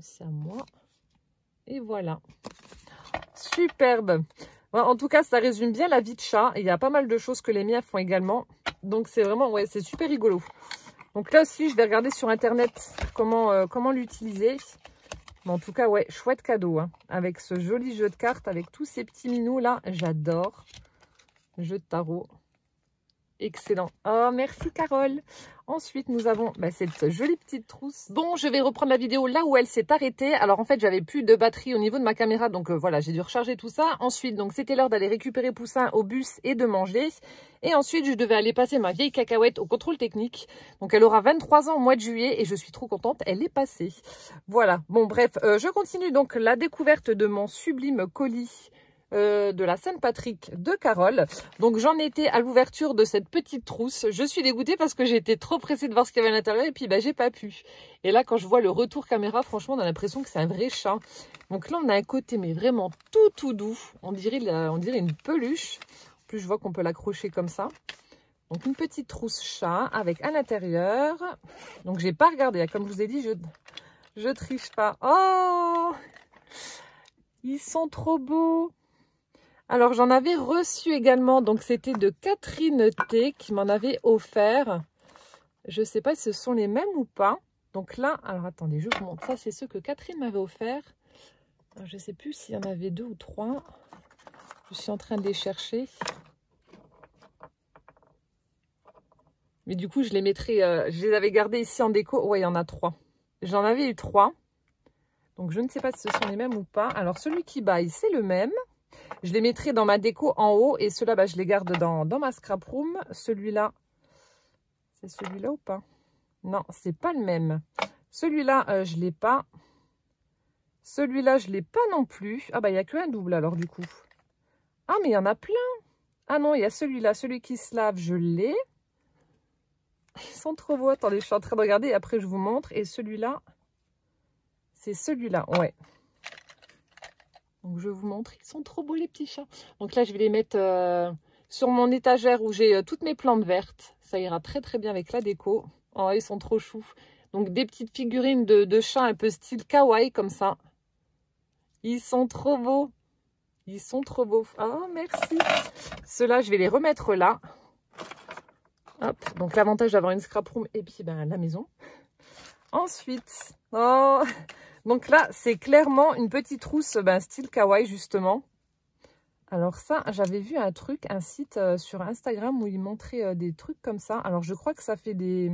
C'est à moi. Et voilà. Superbe. En tout cas, ça résume bien la vie de chat. Il y a pas mal de choses que les miens font également. Donc, c'est vraiment, ouais, c'est super rigolo. Donc là aussi, je vais regarder sur Internet comment l'utiliser. Mais en tout cas, ouais, chouette cadeau. Hein, avec ce joli jeu de cartes, avec tous ces petits minous là. J'adore. Jeu de tarot. Excellent. Oh, merci Carole. Ensuite, nous avons cette jolie petite trousse. Bon, je vais reprendre la vidéo là où elle s'est arrêtée. Alors, en fait, j'avais plus de batterie au niveau de ma caméra. Donc, voilà, j'ai dû recharger tout ça. Ensuite, donc c'était l'heure d'aller récupérer Poussin au bus et de manger. Et ensuite, je devais aller passer ma vieille cacahuète au contrôle technique. Donc, elle aura 23 ans au mois de juillet et je suis trop contente. Elle est passée. Voilà. Bon, bref, je continue donc la découverte de mon sublime colis de la Saint-Patrick de Carole. Donc j'en étais à l'ouverture de cette petite trousse. Je suis dégoûtée parce que j'ai été trop pressée de voir ce qu'il y avait à l'intérieur et puis j'ai pas pu. Et là quand je vois le retour caméra, franchement on a l'impression que c'est un vrai chat. Donc là on a un côté mais vraiment tout doux. On dirait une peluche. En plus je vois qu'on peut l'accrocher comme ça. Donc une petite trousse chat avec à l'intérieur. Donc j'ai pas regardé. Comme je vous ai dit, je triche pas. Oh, ils sont trop beaux. Alors, j'en avais reçu également, donc c'était de Catherine T qui m'en avait offert. Je ne sais pas si ce sont les mêmes ou pas. Donc là, alors attendez, je vous montre. Ça, c'est ceux que Catherine m'avait offert. Alors, je ne sais plus s'il y en avait 2 ou 3. Je suis en train de les chercher. Mais du coup, je les mettrai, je les avais gardés ici en déco. Ouais, il y en a 3. J'en avais eu 3. Donc, je ne sais pas si ce sont les mêmes ou pas. Alors, celui qui baille, c'est le même. Je les mettrai dans ma déco en haut et ceux-là, je les garde dans ma scrap room. Celui-là, c'est celui-là ou pas? Non, c'est pas le même. Celui-là, je l'ai pas. Celui-là, je l'ai pas non plus. Ah bah, il n'y a qu'un double alors du coup. Ah, mais il y en a plein. Ah non, il y a celui-là, celui qui se lave, je l'ai. Ils sont trop beaux. Attendez, je suis en train de regarder et après je vous montre. Et celui-là, c'est celui-là, ouais. Donc, je vous montre. Ils sont trop beaux, les petits chats. Donc là, je vais les mettre sur mon étagère où j'ai toutes mes plantes vertes. Ça ira très, très bien avec la déco. Oh, ils sont trop choux. Donc, des petites figurines de chats un peu style kawaii, comme ça. Ils sont trop beaux. Ils sont trop beaux. Oh, merci. Ceux-là, je vais les remettre là. Hop. Donc, l'avantage d'avoir une scrap room et puis la maison. Ensuite, oh... Donc là, c'est clairement une petite trousse style kawaii, justement. Alors ça, j'avais vu un site sur Instagram où ils montraient des trucs comme ça. Alors je crois que ça fait des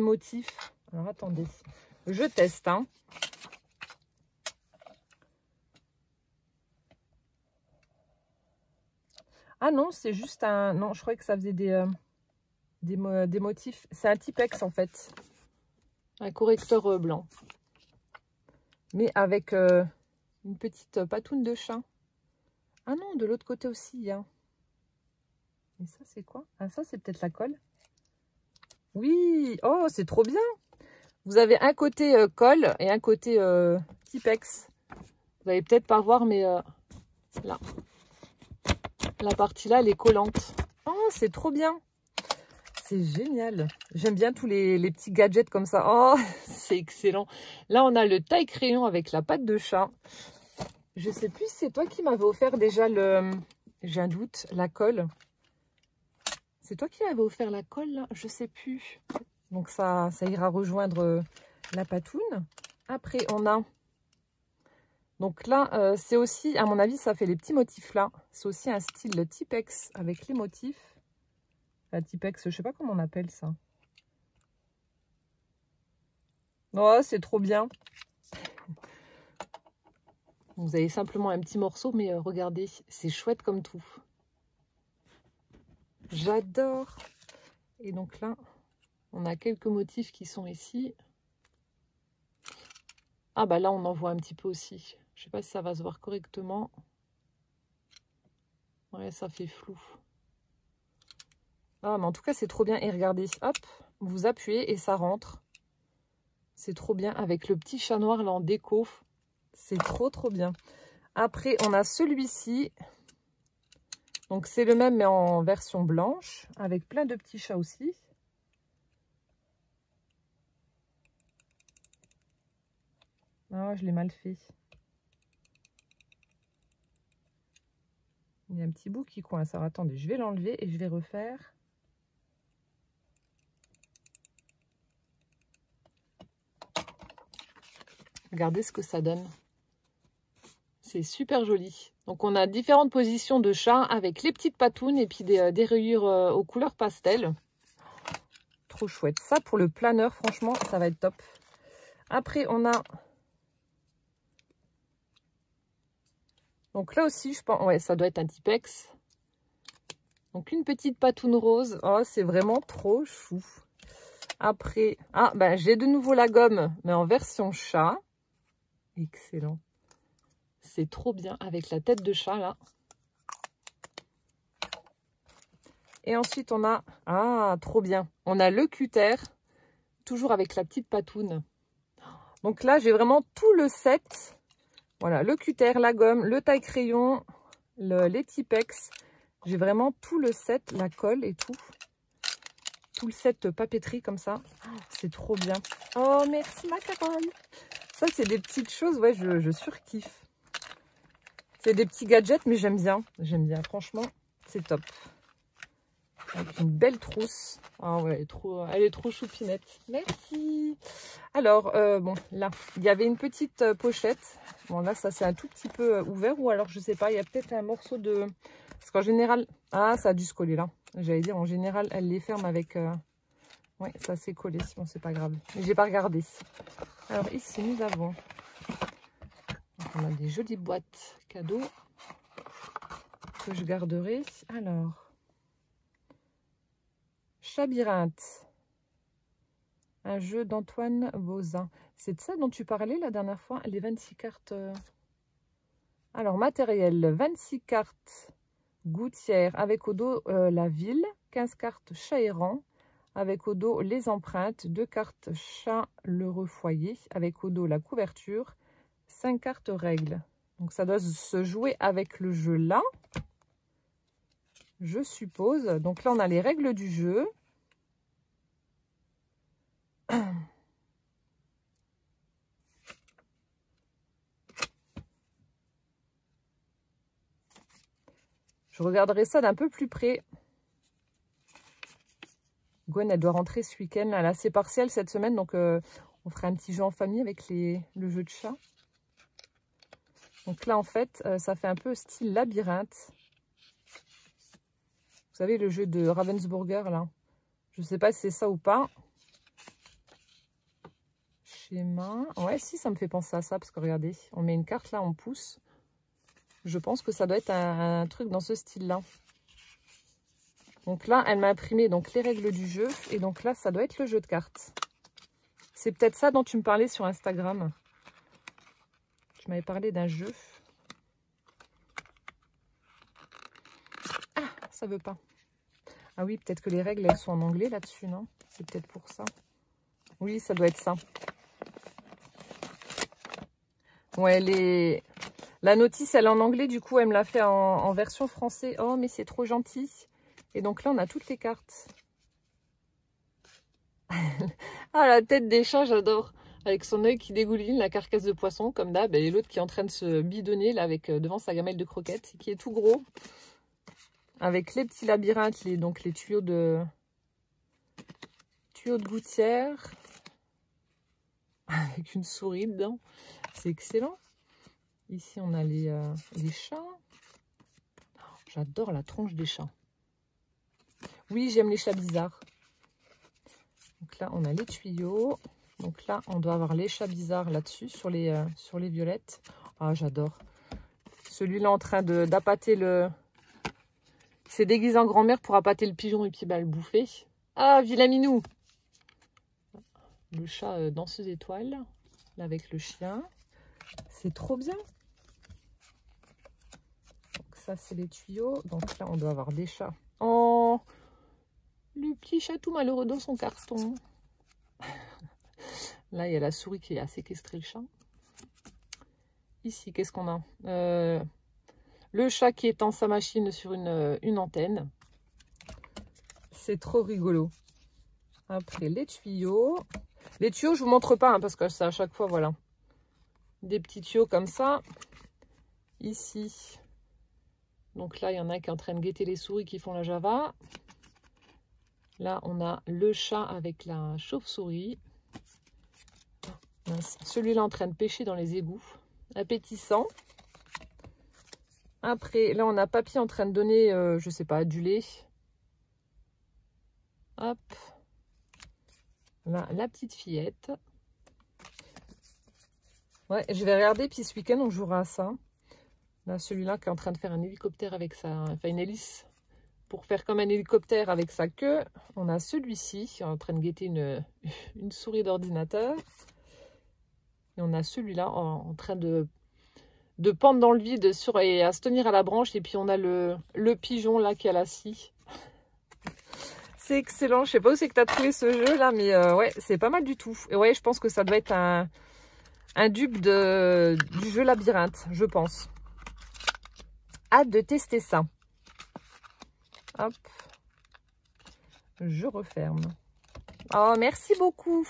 motifs. Alors attendez, je teste. Hein. Ah non, c'est juste un... Non, je croyais que ça faisait des motifs. C'est un Tipex en fait. Un correcteur blanc. Mais avec une petite patoune de chat. Ah non, de l'autre côté aussi, il y a. Et ça, c'est quoi? Ah, ça, c'est peut-être la colle. Oui! Oh, c'est trop bien! Vous avez un côté colle et un côté Tipex. Vous n'allez peut-être pas voir, mais là. La partie là, elle est collante. Oh, c'est trop bien! c'est génial. J'aime bien tous les petits gadgets comme ça. Oh, c'est excellent. Là, on a le taille crayon avec la patte de chat. Je sais plus si c'est toi qui m'avais offert déjà le... J'ai un doute, la colle. C'est toi qui m'avais offert la colle, là? Je sais plus. Donc ça ira rejoindre la patoune. Après, on a... Donc là, c'est aussi, à mon avis, ça fait les petits motifs là. C'est aussi un style Tipex avec les motifs. La Tipex, je sais pas comment on appelle ça. Oh, c'est trop bien. Vous avez simplement un petit morceau, mais regardez, c'est chouette comme tout. J'adore. Et donc là, on a quelques motifs qui sont ici. Ah bah là, on en voit un petit peu aussi. Je sais pas si ça va se voir correctement. Ouais, ça fait flou. Ah, mais en tout cas, c'est trop bien. Et regardez, hop, vous appuyez et ça rentre. C'est trop bien avec le petit chat noir là en déco. C'est trop, trop bien. Après, on a celui-ci. Donc, c'est le même, mais en version blanche, avec plein de petits chats aussi. Ah, je l'ai mal fait. Il y a un petit bout qui coince. Alors, attendez, je vais l'enlever et je vais refaire. Regardez ce que ça donne. C'est super joli. Donc, on a différentes positions de chat avec les petites patounes et puis des rayures aux couleurs pastel. Trop chouette. Ça, pour le planeur, franchement, ça va être top. Après, on a... Donc là aussi, je pense... Ouais, ça doit être un Tipex. Donc, une petite patoune rose. Oh, c'est vraiment trop chou. Après... Ah, ben, j'ai de nouveau la gomme, mais en version chat. Excellent. C'est trop bien avec la tête de chat, là. Et ensuite, on a... Ah, trop bien. On a le cutter, toujours avec la petite patoune. Donc là, j'ai vraiment tout le set. Voilà, le cutter, la gomme, le taille crayon, les Tipex. J'ai vraiment tout le set, la colle et tout. Tout le set papeterie comme ça. Oh, c'est trop bien. Oh, merci ma Carole. Ça, c'est des petites choses, ouais, je surkiffe. C'est des petits gadgets, mais j'aime bien. J'aime bien, franchement, c'est top. Avec une belle trousse. Ah ouais, elle est trop choupinette. Merci. Alors, bon, là, il y avait une petite pochette. Bon, là, ça c'est un tout petit peu ouvert. Ou alors, je sais pas, il y a peut-être un morceau de... Parce qu'en général... Ah, ça a dû se coller là. J'allais dire, en général, elle les ferme avec... Oui, ça s'est collé. Bon, c'est pas grave. Mais j'ai pas regardé. Alors, ici, nous avons... Donc, on a des jolies boîtes cadeaux que je garderai. Alors... Chabyrinthe, un jeu d'Antoine Bauzin. C'est de ça dont tu parlais la dernière fois, les 26 cartes. Alors, matériel, 26 cartes gouttières avec au dos la ville, 15 cartes chat errant, avec au dos les empreintes, 2 cartes chat l'heureux foyer, avec au dos la couverture, 5 cartes règles. Donc, ça doit se jouer avec le jeu là. Je suppose. Donc là, on a les règles du jeu. Je regarderai ça d'un peu plus près. Gwen, elle doit rentrer ce week-end. Là, c'est partiel cette semaine, donc on fera un petit jeu en famille avec le jeu de chat. Donc là, en fait, ça fait un peu style labyrinthe. Vous savez, le jeu de Ravensburger, là. Je ne sais pas si c'est ça ou pas. Schéma. Ouais, si, ça me fait penser à ça, parce que regardez, on met une carte là, on pousse. Je pense que ça doit être un truc dans ce style-là. Donc là, elle m'a imprimé donc les règles du jeu. Et donc là, ça doit être le jeu de cartes. C'est peut-être ça dont tu me parlais sur Instagram. Tu m'avais parlé d'un jeu. Ah, ça veut pas. Ah oui, peut-être que les règles, elles sont en anglais là-dessus, non? C'est peut-être pour ça. Oui, ça doit être ça. Ouais, la notice, elle est en anglais. Du coup, elle me l'a fait en version français. Oh, mais c'est trop gentil. Et donc là, on a toutes les cartes. Ah, la tête des chats, j'adore. Avec son œil qui dégouline, la carcasse de poisson, comme d'hab. Et l'autre qui est en train de se bidonner, là, avec devant sa gamelle de croquettes, qui est tout gros. Avec les petits labyrinthes, donc les tuyaux de gouttière. Avec une souris dedans. C'est excellent. Ici, on a les chats. J'adore la tronche des chats. Oui, j'aime les chats bizarres. Donc là, on a les tuyaux. Donc là, on doit avoir les chats bizarres là-dessus, sur les violettes. Ah, j'adore. Celui-là en train d'appâter le... Il s'est déguisé en grand-mère pour appâter le pigeon et puis bah, le bouffer. Ah, vilain minou. Le chat danseuse étoile, là avec le chien. C'est trop bien. Donc ça, c'est les tuyaux. Donc là, on doit avoir des chats. Oh, le petit chat tout malheureux dans son carton. Là, il y a la souris qui a séquestré le chat. Ici, qu'est-ce qu'on a? Le chat qui étend sa machine sur une antenne. C'est trop rigolo. Après, les tuyaux. Les tuyaux, je vous montre pas, hein, parce que c'est à chaque fois, voilà. Des petits tuyaux comme ça. Ici. Donc là, il y en a qui est en train de guetter les souris qui font la Java. Là, on a le chat avec la chauve-souris. Celui-là en train de pêcher dans les égouts. Appétissant. Après, là, on a Papy en train de donner, je sais pas, du lait. Hop. Là, la petite fillette. Ouais, je vais regarder, puis ce week-end, on jouera à ça. Là, celui-là qui est en train de faire un hélicoptère avec sa... Enfin, une hélice pour faire comme un hélicoptère avec sa queue. On a celui-ci qui est en train de guetter une souris d'ordinateur. Et on a celui-là en train de pendre dans le vide et à se tenir à la branche. Et puis on a le pigeon là qui a la scie. C'est excellent. Je sais pas où c'est que tu as trouvé ce jeu là, mais ouais, c'est pas mal du tout. Et ouais, je pense que ça doit être un dupe du jeu labyrinthe, je pense. Hâte de tester ça. Hop. Je referme. Oh, merci beaucoup.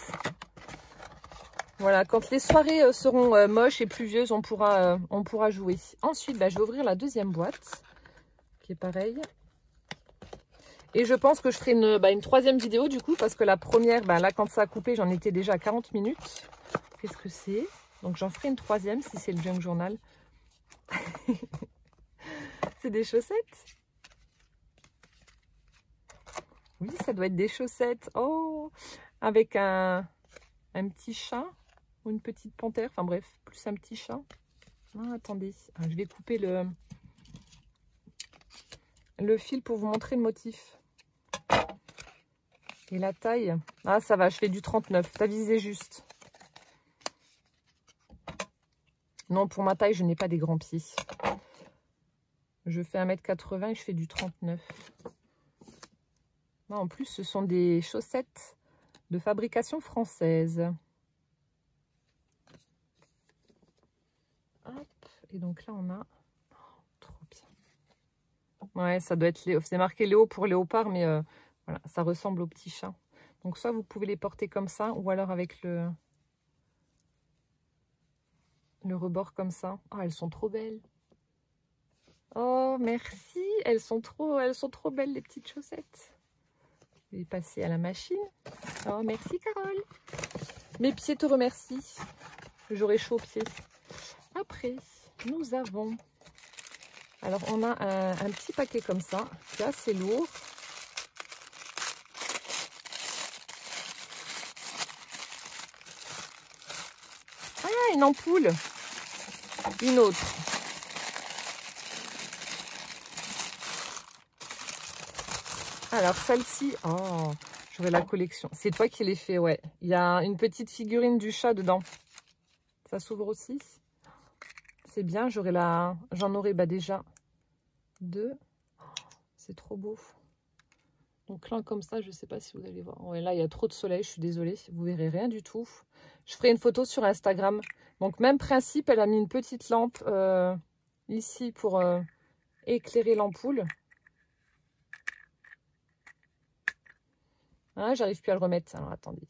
Voilà, quand les soirées seront moches et pluvieuses, on pourra jouer. Ensuite, bah, je vais ouvrir la deuxième boîte, qui est pareille. Et je pense que je ferai une troisième vidéo, du coup, parce que la première, bah, là, quand ça a coupé, j'en étais déjà à 40 minutes. Qu'est-ce que c'est? Donc, j'en ferai une troisième, si c'est le Junk Journal. C'est des chaussettes? Oui, ça doit être des chaussettes. Oh, avec un petit chat. Ou une petite panthère, enfin bref, plus un petit chat. Ah, attendez, je vais couper le fil pour vous montrer le motif. Et la taille, ah ça va, je fais du 39, t'as visé juste. Non, pour ma taille, je n'ai pas des grands pieds. Je fais 1m80 et je fais du 39. Non, en plus, ce sont des chaussettes de fabrication française. Hop, et donc là on a trop bien. Ouais, ça doit être c'est marqué Léo pour léopard, mais voilà, ça ressemble au petit chat. Donc soit vous pouvez les porter comme ça, ou alors avec le rebord comme ça. Oh, elles sont trop belles. Oh, merci, elles sont trop belles les petites chaussettes. Je vais passer à la machine. Oh, merci Carole. Mes pieds te remercient. J'aurai chaud aux pieds. Après, nous avons... Alors, on a un petit paquet comme ça, qui est assez lourd. Ah, une ampoule. Une autre. Alors, celle-ci... Oh, j'aurai la collection. C'est toi qui l'ai fait, ouais. Il y a une petite figurine du chat dedans. Ça s'ouvre aussi. C'est bien, j'en aurai déjà 2. Oh, c'est trop beau. Donc là, comme ça, je ne sais pas si vous allez voir. Ouais, là, il y a trop de soleil, je suis désolée. Vous verrez rien du tout. Je ferai une photo sur Instagram. Donc, même principe, elle a mis une petite lampe ici pour éclairer l'ampoule. Ah, j'arrive plus à le remettre. Alors, attendez.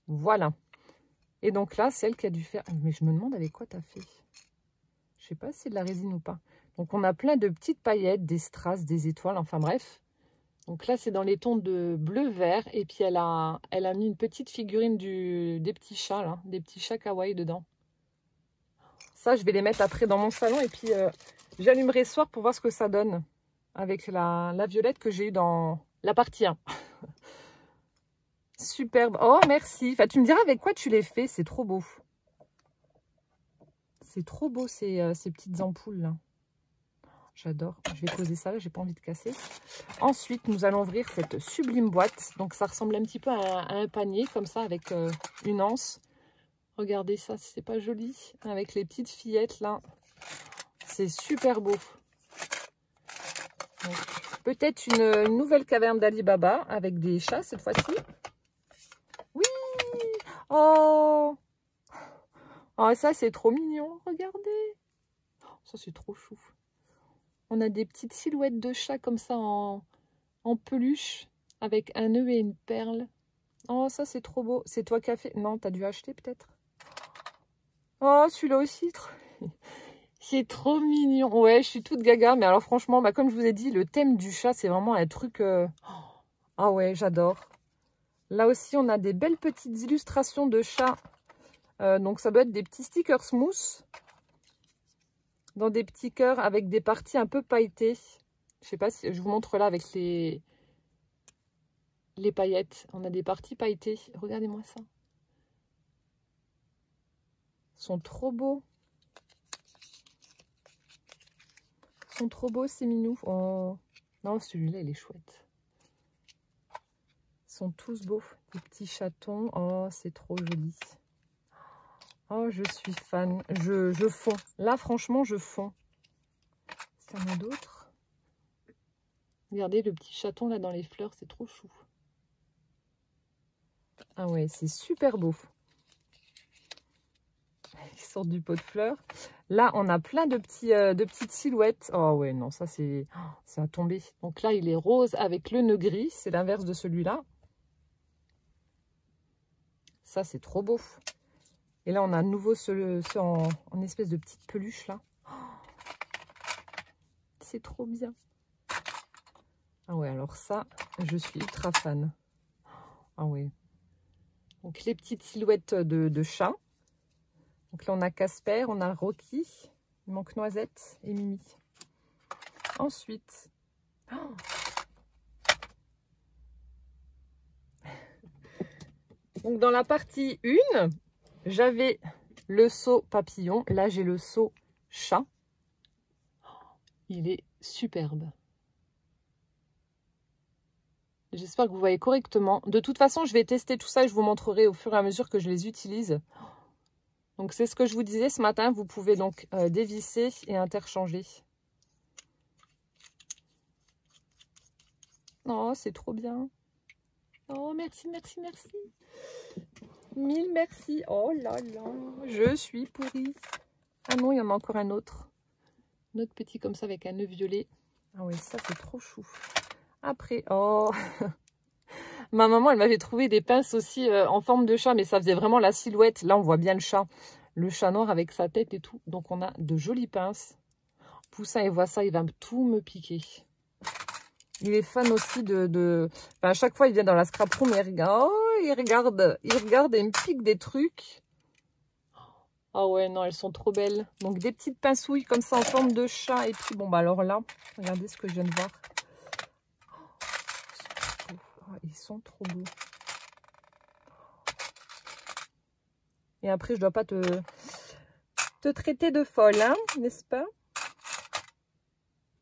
Voilà. Et donc là, celle qui a dû faire... Mais je me demande avec quoi tu as fait. Je sais pas si c'est de la résine ou pas. Donc, on a plein de petites paillettes, des strass, des étoiles, enfin bref. Donc là, c'est dans les tons de bleu-vert. Et puis, elle a mis une petite figurine des petits chats, là. Des petits chats kawaii dedans. Ça, je vais les mettre après dans mon salon. Et puis, j'allumerai ce soir pour voir ce que ça donne. Avec la violette que j'ai eue dans la partie 1. Superbe. Oh, merci. Enfin, tu me diras avec quoi tu les fais. C'est trop beau. C'est trop beau, ces petites ampoules, là. J'adore. Je vais poser ça là, j'ai pas envie de casser. Ensuite, nous allons ouvrir cette sublime boîte. Donc, ça ressemble un petit peu à un panier, comme ça, avec une anse. Regardez ça, si c'est pas joli. Avec les petites fillettes, là. C'est super beau. Peut-être une nouvelle caverne d'Ali Baba, avec des chats, cette fois-ci. Oui! Oh! Oh, ça, c'est trop mignon. Regardez. Ça, c'est trop chou. On a des petites silhouettes de chats comme ça en peluche avec un nœud et une perle. Oh, ça, c'est trop beau. C'est toi qui as fait... Non, t'as dû acheter peut-être. Oh, celui-là aussi. C'est trop mignon. Ouais, je suis toute gaga. Mais alors, franchement, comme je vous ai dit, le thème du chat, c'est vraiment un truc... Ah ouais, j'adore. Là aussi, on a des belles petites illustrations de chats. Donc, ça doit être des petits stickers mousse. Dans des petits cœurs avec des parties un peu pailletées. Je sais pas si je vous montre là avec les paillettes. On a des parties pailletées. Regardez-moi ça. Ils sont trop beaux. Ils sont trop beaux ces minous. Oh. Non, celui-là, il est chouette. Ils sont tous beaux. Des petits chatons. Oh, c'est trop joli. Oh, je suis fan. Je fonds. Là, franchement, je fonds. Il y en a d'autres. Regardez le petit chaton là dans les fleurs. C'est trop chou. Ah ouais, c'est super beau. Ils sortent du pot de fleurs. Là, on a plein de petites silhouettes. Oh ouais, non, ça c'est à tomber. Donc là, il est rose avec le nœud gris. C'est l'inverse de celui-là. Ça, c'est trop beau. Et là, on a à nouveau ceux en espèce de petite peluche, là. Oh, c'est trop bien. Ah ouais, alors ça, je suis ultra fan. Ah ouais. Donc, les petites silhouettes de chat. Donc là, on a Casper, on a Rocky. Il manque Noisette et Mimi. Ensuite... Oh, donc, dans la partie 1, j'avais le seau papillon. Là, j'ai le seau chat. Il est superbe. J'espère que vous voyez correctement. De toute façon, je vais tester tout ça et je vous montrerai au fur et à mesure que je les utilise. Donc, c'est ce que je vous disais ce matin. Vous pouvez donc dévisser et interchanger. Oh, c'est trop bien. Oh, merci, merci, merci. 1000 merci. Oh là là, je suis pourrie. Ah non, il y en a encore un autre. Un autre petit comme ça avec un nœud violet. Ah oui, ça c'est trop chou. Après, oh, ma maman, elle m'avait trouvé des pinces aussi en forme de chat, mais ça faisait vraiment la silhouette. Là, on voit bien le chat noir avec sa tête et tout. Donc, on a de jolies pinces. Poussin, il voit ça, il va tout me piquer. Il est fan aussi enfin, à chaque fois, il vient dans la scrap room et il regarde. Oh, il regarde et il me pique des trucs. Ah ouais, non, elles sont trop belles. Donc, des petites pincouilles comme ça en forme de chat. Et puis, bon, bah alors là, regardez ce que je viens de voir. Oh, ils sont trop beaux. Et après, je dois pas te traiter de folle, hein, n'est-ce pas?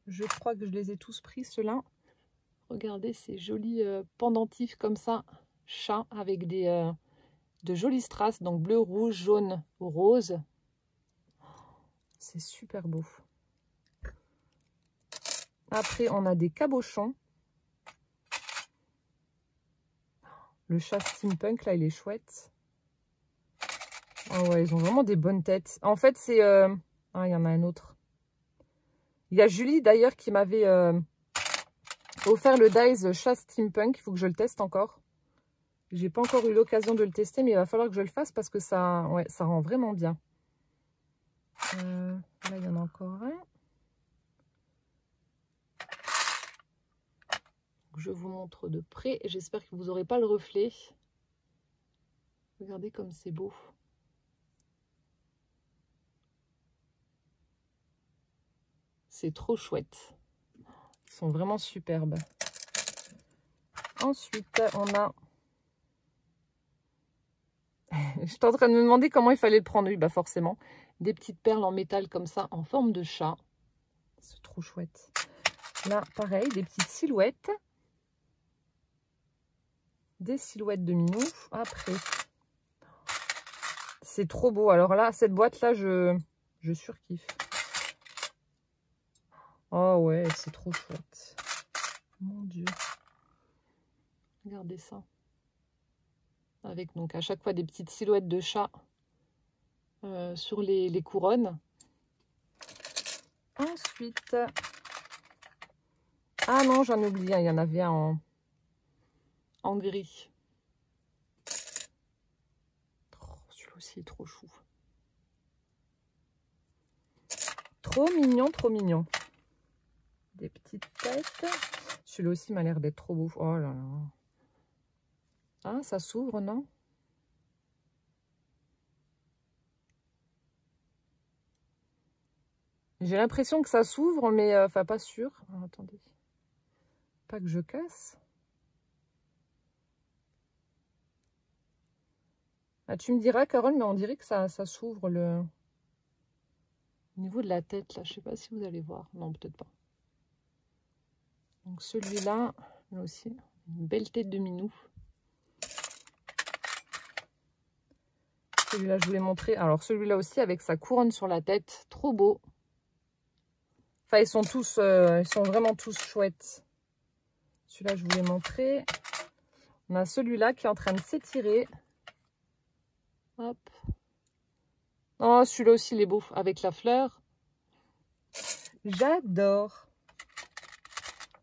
Je crois que je les ai tous pris, ceux-là. Regardez ces jolis pendentifs comme ça, chat, avec de jolis strass, donc bleu, rouge, jaune, rose. C'est super beau. Après, on a des cabochons. Le chat steampunk, là, il est chouette. Oh ouais, ils ont vraiment des bonnes têtes. En fait, c'est... Ah, il y en a un autre. Il y a Julie, d'ailleurs, qui m'avait offert le Dies Chat Steampunk. Il faut que je le teste encore. J'ai pas encore eu l'occasion de le tester, mais il va falloir que je le fasse parce que ça, ouais, ça rend vraiment bien. Là, il y en a encore un. Je vous montre de près. J'espère que vous n'aurez pas le reflet. Regardez comme c'est beau. C'est trop chouette. Ils sont vraiment superbes. Ensuite, on a... J'étais en train de me demander comment il fallait le prendre. Oui, bah forcément. Des petites perles en métal comme ça, en forme de chat. C'est trop chouette. Là, pareil, des petites silhouettes. Des silhouettes de minou. Après, c'est trop beau. Alors là, cette boîte-là, je surkiffe. Oh ouais, c'est trop chouette. Mon Dieu. Regardez ça. Avec donc à chaque fois des petites silhouettes de chat sur les couronnes. Ensuite, ah non, j'en ai oublié, il y en avait un en gris. Oh, celui-là aussi est trop chou. Trop mignon, trop mignon. Des petites têtes. Celui-là aussi m'a l'air d'être trop beau. Oh là là. Ah, ça s'ouvre, non? J'ai l'impression que ça s'ouvre, mais enfin pas sûr. Alors, attendez. Pas que je casse. Ah, tu me diras, Carole, mais on dirait que ça s'ouvre le... Au niveau de la tête, là. Je sais pas si vous allez voir. Non, peut-être pas. Donc celui-là, là aussi, une belle tête de minou. Celui-là, je vous l'ai montré. Alors celui-là aussi, avec sa couronne sur la tête. Trop beau. Enfin, ils sont vraiment tous chouettes. Celui-là, je vous l'ai montré. On a celui-là qui est en train de s'étirer. Hop. Oh, celui-là aussi, il est beau. Avec la fleur. J'adore.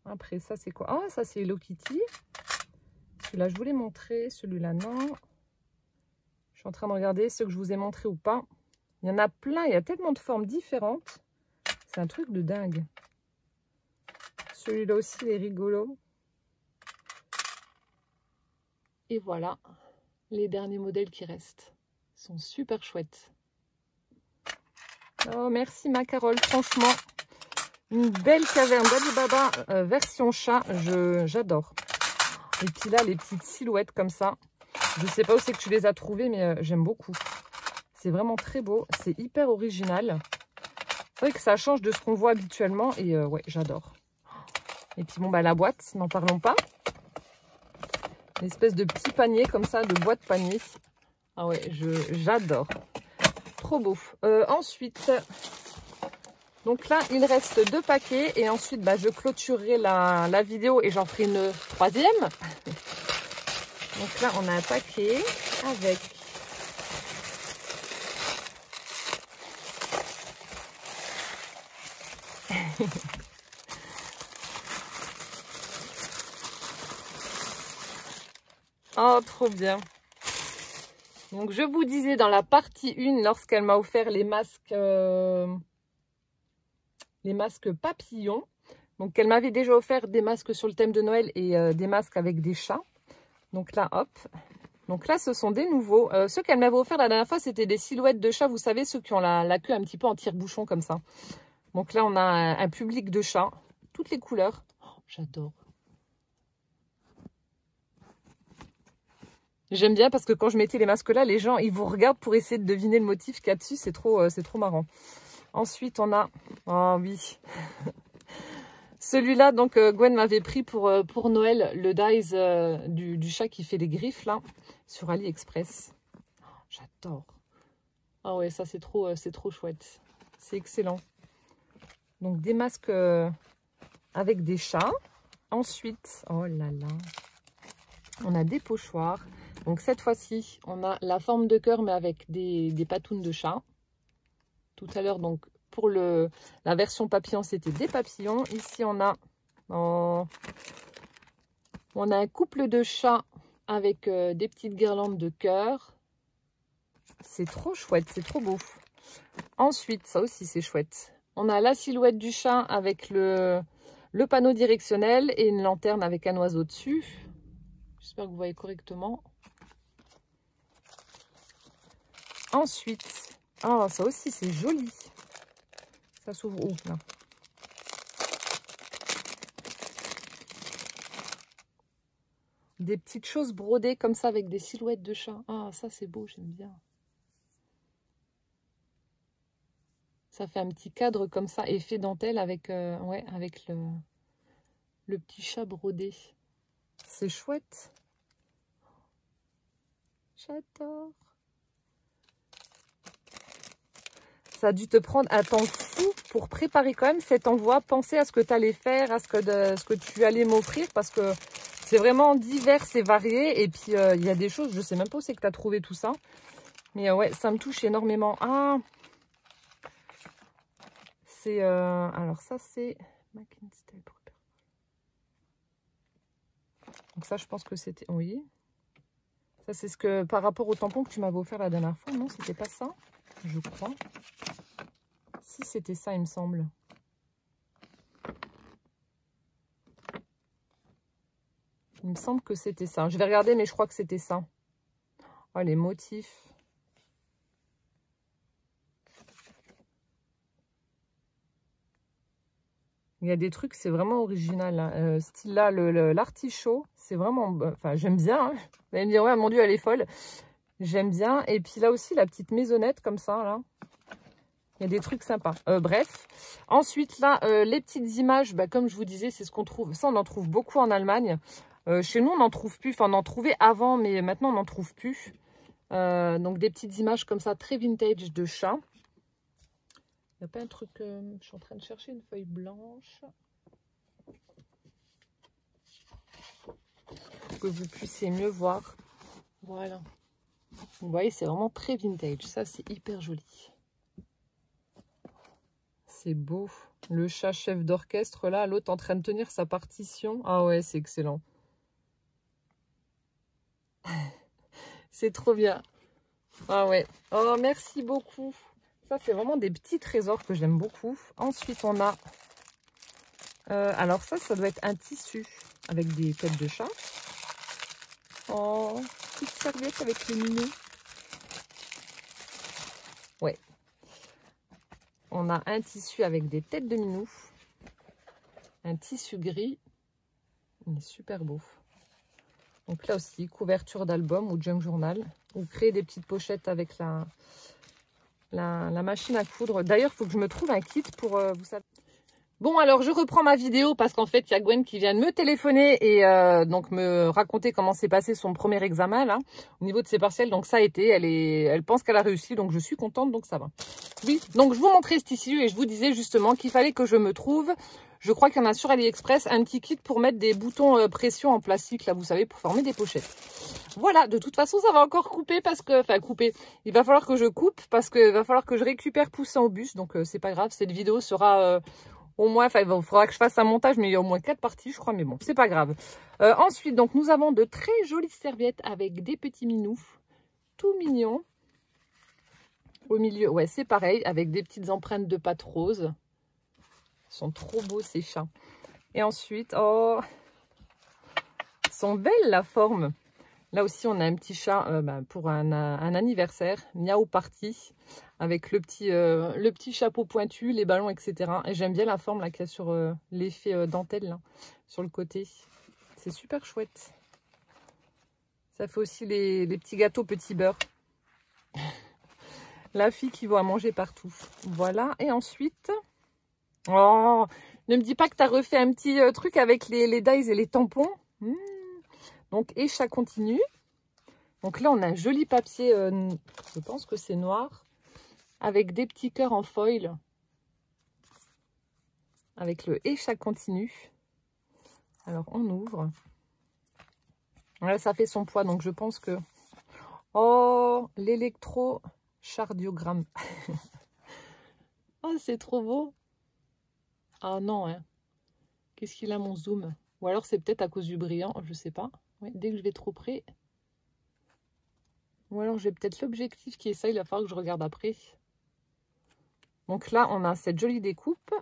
Après, ça, c'est quoi? Ah, ça, c'est Hello Kitty. Celui-là, je vous l'ai montré. Celui-là, non. Je suis en train de regarder ceux que je vous ai montrés ou pas. Il y en a plein. Il y a tellement de formes différentes. C'est un truc de dingue. Celui-là aussi, il est rigolo. Et voilà, les derniers modèles qui restent. Ils sont super chouettes. Oh, merci ma Carole. Franchement, une belle caverne d'Ali Baba version chat. J'adore. Et puis là, les petites silhouettes comme ça. Je ne sais pas où c'est que tu les as trouvées, mais j'aime beaucoup. C'est vraiment très beau. C'est hyper original. C'est vrai que ça change de ce qu'on voit habituellement. Et ouais, j'adore. Et puis bon, bah la boîte, n'en parlons pas. Une espèce de petit panier comme ça, de boîte panier. Ah ouais, j'adore. Trop beau. Ensuite, donc là, il reste 2 paquets. Et ensuite, bah, je clôturerai la vidéo et j'en ferai une 3e. Donc là, on a un paquet avec... Oh, trop bien. Donc, je vous disais dans la partie 1, lorsqu'elle m'a offert les masques papillons. Donc, elle m'avait déjà offert des masques sur le thème de Noël et des masques avec des chats. Donc là, hop. Donc là, ce sont des nouveaux. Ceux qu'elle m'avait offert la dernière fois, c'était des silhouettes de chats. Vous savez, ceux qui ont la queue un petit peu en tire-bouchon comme ça. Donc là, on a un public de chats. Toutes les couleurs. Oh, j'adore. J'aime bien parce que quand je mettais les masques là, les gens, ils vous regardent pour essayer de deviner le motif qu'il y a dessus. C'est trop marrant. Ensuite, on a... Oh oui. Celui-là, donc, Gwen m'avait pris pour Noël, le Dies du chat qui fait des griffes, là, sur AliExpress. Oh, j'adore. Ah ouais, ça, c'est trop chouette. C'est excellent. Donc, des masques avec des chats. Ensuite, oh là là, on a des pochoirs. Donc, cette fois-ci, on a la forme de cœur, mais avec des patounes de chat. Tout à l'heure, donc, pour la version papillon, c'était des papillons. Ici, on a Oh. On a un couple de chats avec des petites guirlandes de cœur. C'est trop chouette, c'est trop beau. Ensuite, ça aussi c'est chouette. On a la silhouette du chat avec le panneau directionnel et une lanterne avec un oiseau dessus. J'espère que vous voyez correctement. Ensuite, oh, ça aussi c'est joli. Ça s'ouvre où là? Des petites choses brodées comme ça avec des silhouettes de chat. Ah, ça c'est beau, j'aime bien. Ça fait un petit cadre comme ça, effet dentelle avec, ouais, avec le petit chat brodé. C'est chouette. J'adore. Ça a dû te prendre un temps fou pour préparer quand même cet envoi. Penser à ce que tu allais faire, à ce que tu allais m'offrir, parce que c'est vraiment divers et varié. Et puis, il y a des choses, je sais même pas où c'est que tu as trouvé tout ça. Mais ouais, ça me touche énormément. Ah, c'est... alors ça, c'est... Donc ça, je pense que c'était... Oui. Ça, c'est ce que... Par rapport au tampon que tu m'avais offert la dernière fois. Non, c'était pas ça, je crois. Si, c'était ça, il me semble. Il me semble que c'était ça. Je vais regarder, mais je crois que c'était ça. Oh, les motifs. Il y a des trucs, c'est vraiment original. Hein. Style là, l'artichaut, c'est vraiment... Enfin, j'aime bien. Hein. Vous allez me dire, ouais, mon Dieu, elle est folle. J'aime bien. Et puis là aussi, la petite maisonnette comme ça, là. Il y a des trucs sympas. Bref. Ensuite, là, les petites images, bah, comme je vous disais, c'est ce qu'on trouve. Ça, on en trouve beaucoup en Allemagne. Chez nous, on n'en trouve plus. Enfin, on en trouvait avant, mais maintenant, on n'en trouve plus. Donc, des petites images comme ça, très vintage de chat. Il n'y a pas un truc... je suis en train de chercher une feuille blanche. Pour que vous puissiez mieux voir. Voilà. Vous voyez, c'est vraiment très vintage. Ça, c'est hyper joli. C'est beau. Le chat chef d'orchestre, là, l'autre en train de tenir sa partition. Ah ouais, c'est excellent. C'est trop bien. Ah ouais. Oh, merci beaucoup. Ça, c'est vraiment des petits trésors que j'aime beaucoup. Ensuite, on a... alors ça doit être un tissu avec des têtes de chat. Oh, petite serviette avec les minous. Ouais. On a un tissu avec des têtes de minous. Un tissu gris. Il est super beau. Donc là aussi, couverture d'album ou junk journal. Ou créer des petites pochettes avec la machine à coudre. D'ailleurs, il faut que je me trouve un kit pour... vous savez. Bon, alors je reprends ma vidéo parce qu'en fait, il y a Gwen qui vient de me téléphoner et donc me raconter comment s'est passé son premier examen là, au niveau de ses partiels. Donc ça a été, elle pense qu'elle a réussi, donc je suis contente, donc ça va. Oui, donc je vous montrais ce tissu et je vous disais justement qu'il fallait que je me trouve, je crois qu'il y en a sur AliExpress, un petit kit pour mettre des boutons pression en plastique, là vous savez, pour former des pochettes. Voilà, de toute façon, ça va encore couper parce que... Enfin, couper. Il va falloir que je coupe parce qu'il va falloir que je récupère Poussin au bus. Donc, c'est pas grave. Cette vidéo sera au moins... Enfin, il faudra que je fasse un montage, mais il y a au moins 4 parties, je crois. Mais bon, c'est pas grave. Ensuite, donc, nous avons de très jolies serviettes avec des petits minous. Tout mignons. Au milieu, ouais, c'est pareil. Avec des petites empreintes de pâte rose. Ils sont trop beaux, ces chats. Et ensuite, oh... Ils sont belles, la forme. Là aussi, on a un petit chat pour un anniversaire, Miaou Party, avec le petit chapeau pointu, les ballons, etc. Et j'aime bien la forme là qu'il y a sur l'effet dentelle, là, sur le côté. C'est super chouette. Ça fait aussi les petits gâteaux petit beurre. La fille qui va manger partout. Voilà. Et ensuite... Oh, ne me dis pas que tu as refait un petit truc avec les dies et les tampons. Donc, et chat continue. Donc là, on a un joli papier, je pense que c'est noir, avec des petits cœurs en foil. Avec le et chat continue. Alors, on ouvre. Là, ça fait son poids, donc je pense que... Oh, l'électrocardiogramme. Oh, c'est trop beau. Ah non, hein. Qu'est-ce qu'il a mon zoom? Ou alors c'est peut-être à cause du brillant, je sais pas. Oui, dès que je vais trop près. Ou alors j'ai peut-être l'objectif qui est ça, il va falloir que je regarde après. Donc là, on a cette jolie découpe.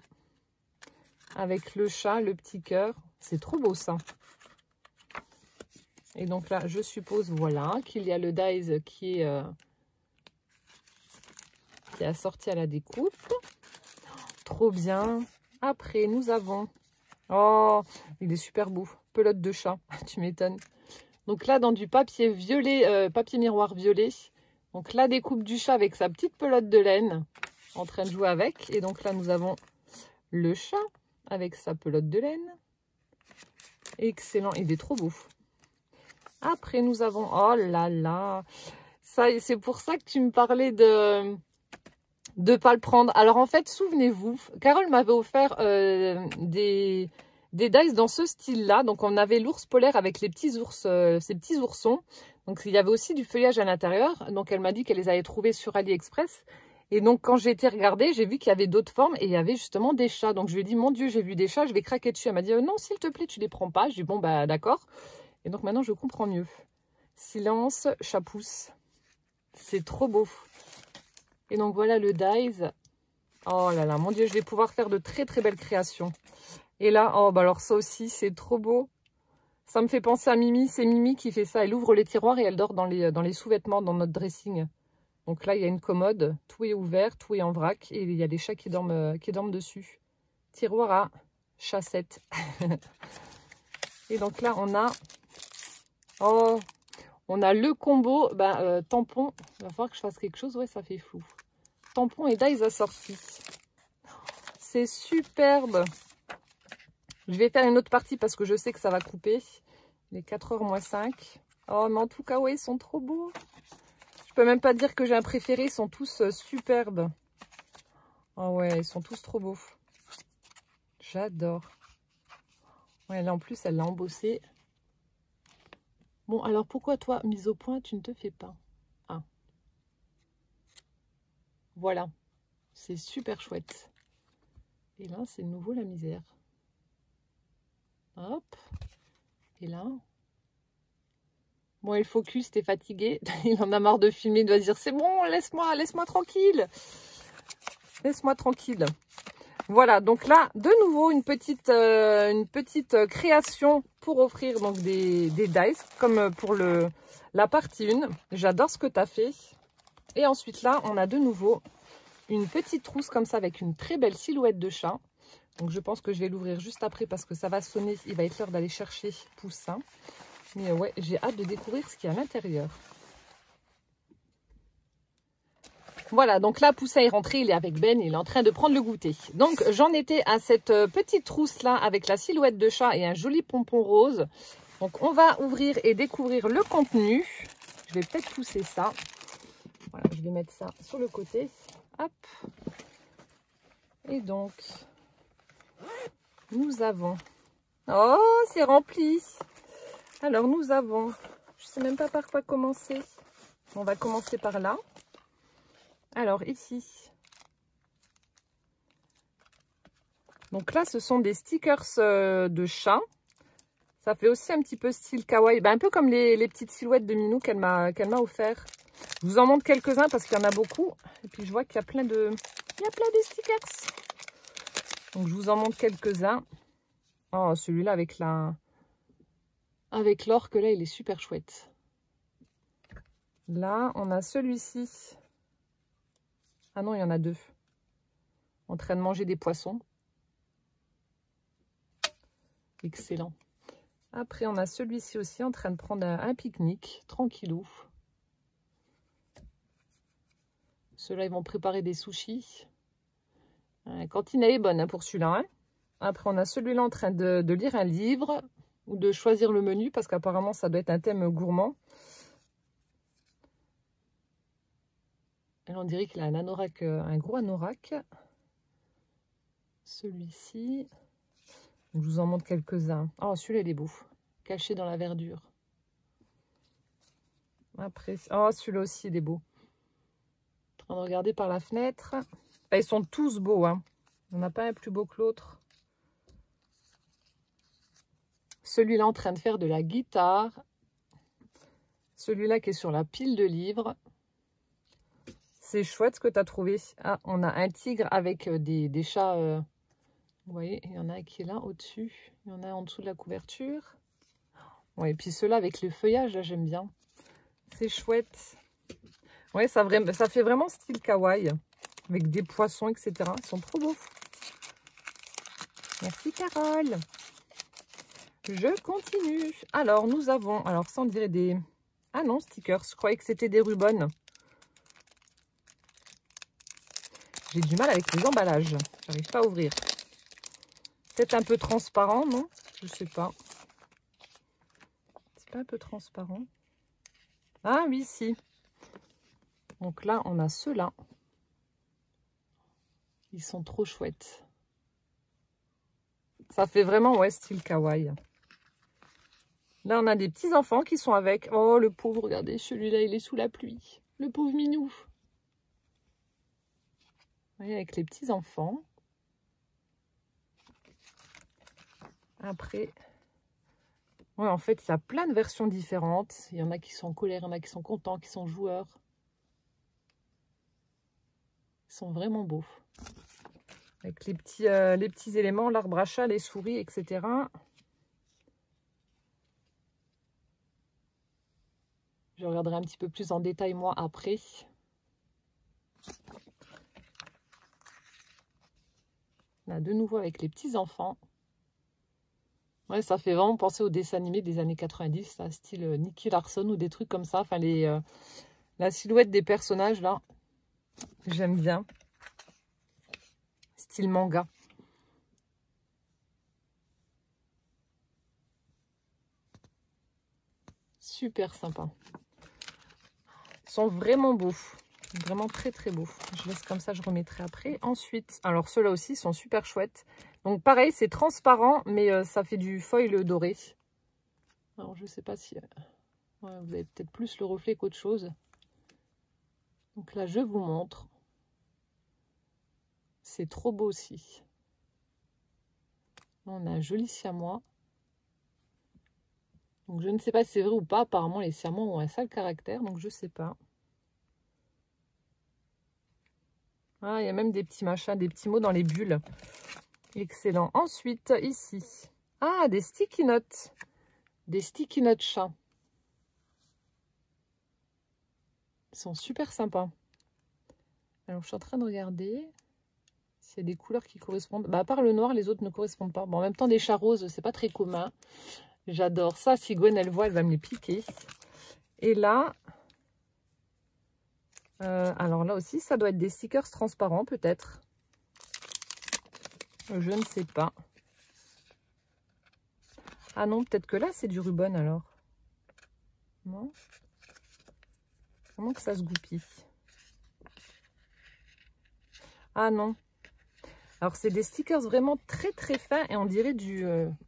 Avec le chat, le petit cœur. C'est trop beau ça. Et donc là, je suppose, voilà, qu'il y a le dies qui est assorti à la découpe. Trop bien. Après, nous avons... Oh, il est super beau. Pelote de chat, tu m'étonnes. Donc là, dans du papier violet, papier miroir violet. Donc la découpe du chat avec sa petite pelote de laine. En train de jouer avec. Et donc là, nous avons le chat avec sa pelote de laine. Excellent, il est trop beau. Après, nous avons... Oh là là, c'est pour ça que tu me parlais de pas le prendre. Alors en fait, souvenez-vous, Carole m'avait offert des dice dans ce style-là. Donc on avait l'ours polaire avec les petits ours, ces petits oursons. Donc il y avait aussi du feuillage à l'intérieur. Donc elle m'a dit qu'elle les avait trouvés sur AliExpress. Et donc quand j'ai été regarder, j'ai vu qu'il y avait d'autres formes et il y avait justement des chats. Donc je lui ai dit, mon Dieu, j'ai vu des chats, je vais craquer dessus. Elle m'a dit, non, s'il te plaît, tu les prends pas. Je dis, bon, bah d'accord. Et donc maintenant, je comprends mieux. Silence, chat-pousse. C'est trop beau. Et donc voilà le dies. Oh là là, mon Dieu, je vais pouvoir faire de très très belles créations. Et là, oh bah alors ça aussi, c'est trop beau. Ça me fait penser à Mimi. C'est Mimi qui fait ça. Elle ouvre les tiroirs et elle dort dans les sous-vêtements, dans notre dressing. Donc là, il y a une commode. Tout est ouvert, tout est en vrac. Et il y a des chats qui dorment dessus. Tiroir à chassette. Et donc là, on a... Oh, on a le combo tampon. Il va falloir que je fasse quelque chose. Ouais, ça fait flou. Tampon et dies assortis. C'est superbe. Je vais faire une autre partie parce que je sais que ça va couper. Il est 4h moins 5. Oh, mais en tout cas, ouais, ils sont trop beaux. Je peux même pas dire que j'ai un préféré. Ils sont tous superbes. Oh ouais, ils sont tous trop beaux. J'adore. Ouais, là, en plus, elle l'a embossé. Bon, alors pourquoi toi, mise au point, tu ne te fais pas? Ah. Voilà. C'est super chouette. Et là, c'est de nouveau la misère. Hop. Et là. Bon, il focus, t'es fatigué. Il en a marre de filmer, il doit se dire, c'est bon, laisse-moi tranquille. Laisse-moi tranquille. Voilà, donc là, de nouveau, une petite création pour offrir donc des dice, comme pour la partie 1. J'adore ce que tu as fait. Et ensuite, là, on a de nouveau une petite trousse comme ça avec une très belle silhouette de chat. Donc, je pense que je vais l'ouvrir juste après parce que ça va sonner. Il va être l'heure d'aller chercher Poussin. Mais ouais, j'ai hâte de découvrir ce qu'il y a à l'intérieur. Voilà, donc là, Poussin est rentré, il est avec Ben, il est en train de prendre le goûter. Donc, j'en étais à cette petite trousse-là avec la silhouette de chat et un joli pompon rose. Donc, on va ouvrir et découvrir le contenu. Je vais peut-être pousser ça. Voilà, je vais mettre ça sur le côté. Hop. Et donc, nous avons... Oh, c'est rempli. Alors, nous avons... Je ne sais même pas par quoi commencer. On va commencer par là. Alors, ici. Donc là, ce sont des stickers de chat. Ça fait aussi un petit peu style kawaii. Ben, un peu comme les petites silhouettes de Minou qu'elle m'a offert. Je vous en montre quelques-uns parce qu'il y en a beaucoup. Et puis, je vois qu'il y a plein de... stickers. Donc, je vous en montre quelques-uns. Oh, celui-là avec l'orque, là, il est super chouette. Là, on a celui-ci. Ah non, il y en a deux. En train de manger des poissons. Excellent. Après, on a celui-ci aussi en train de prendre un pique-nique, tranquillou. Ceux-là, ils vont préparer des sushis. La cantine, elle est bonne hein, pour celui-là. Hein. Après, on a celui-là en train de lire un livre ou de choisir le menu parce qu'apparemment, ça doit être un thème gourmand. Et là, on dirait qu'il a un anorak, un gros anorak. Celui-ci. Je vous en montre quelques-uns. Oh, celui-là, il est beau. Caché dans la verdure. Après, oh, celui-là aussi, il est beau. En train de regarder par la fenêtre. Bah, ils sont tous beaux. Hein. On n'a pas un plus beau que l'autre. Celui-là en train de faire de la guitare. Celui-là qui est sur la pile de livres. C'est chouette ce que tu as trouvé. Ah, on a un tigre avec des chats. Vous voyez, il y en a un qui est là au-dessus. Il y en a un en dessous de la couverture. Ouais, et puis ceux-là avec le feuillage, là, j'aime bien. C'est chouette. Ouais, ça fait vraiment style kawaii. Avec des poissons, etc. Ils sont trop beaux. Merci Carole. Je continue. Alors, nous avons... Alors, ça, on dirait des... Ah non, stickers. Je croyais que c'était des rubans. J'ai du mal avec les emballages. J'arrive pas à ouvrir. Peut-être un peu transparent, non? Je sais pas. C'est pas un peu transparent? Ah oui, si. Donc là, on a ceux-là. Ils sont trop chouettes. Ça fait vraiment, ouais, style kawaii. Là, on a des petits enfants qui sont avec. Oh, le pauvre, regardez, celui-là, il est sous la pluie. Le pauvre minou. Vous voyez, avec les petits enfants. Après, ouais, en fait, il y a plein de versions différentes. Il y en a qui sont en colère, il y en a qui sont contents, qui sont joueurs. Ils sont vraiment beaux. Avec les petits éléments, l'arbre à chat, les souris, etc. Je regarderai un petit peu plus en détail, moi, après. Là, de nouveau avec les petits enfants. Ouais, ça fait vraiment penser aux dessins animés des années 90, là, style Nicky Larson ou des trucs comme ça. Enfin, la silhouette des personnages, là, j'aime bien. Style manga. Super sympa. Ils sont vraiment beaux. Vraiment très très beaux. Je laisse comme ça, je remettrai après. Ensuite, alors ceux-là aussi sont super chouettes. Donc pareil, c'est transparent, mais ça fait du foil doré. Alors je sais pas si... ouais, vous avez peut-être plus le reflet qu'autre chose. Donc là, je vous montre. C'est trop beau aussi. Là, on a un joli siamois. Donc je ne sais pas si c'est vrai ou pas. Apparemment, les siamois ont un sale caractère, donc je sais pas. Ah, il y a même des petits machins, des petits mots dans les bulles. Excellent. Ensuite, ici. Ah, des sticky notes. Des sticky notes chats. Ils sont super sympas. Alors, je suis en train de regarder s'il y a des couleurs qui correspondent. Bah, à part le noir, les autres ne correspondent pas. Bon, en même temps, des chats roses, c'est pas très commun. J'adore ça. Si Gwen, elle voit, elle va me les piquer. Et là... alors là aussi, ça doit être des stickers transparents, peut-être. Je ne sais pas. Ah non, peut-être que là, c'est du ruban, alors. Non? Comment que ça se goupille? Ah non. Alors, c'est des stickers vraiment très très fins et on dirait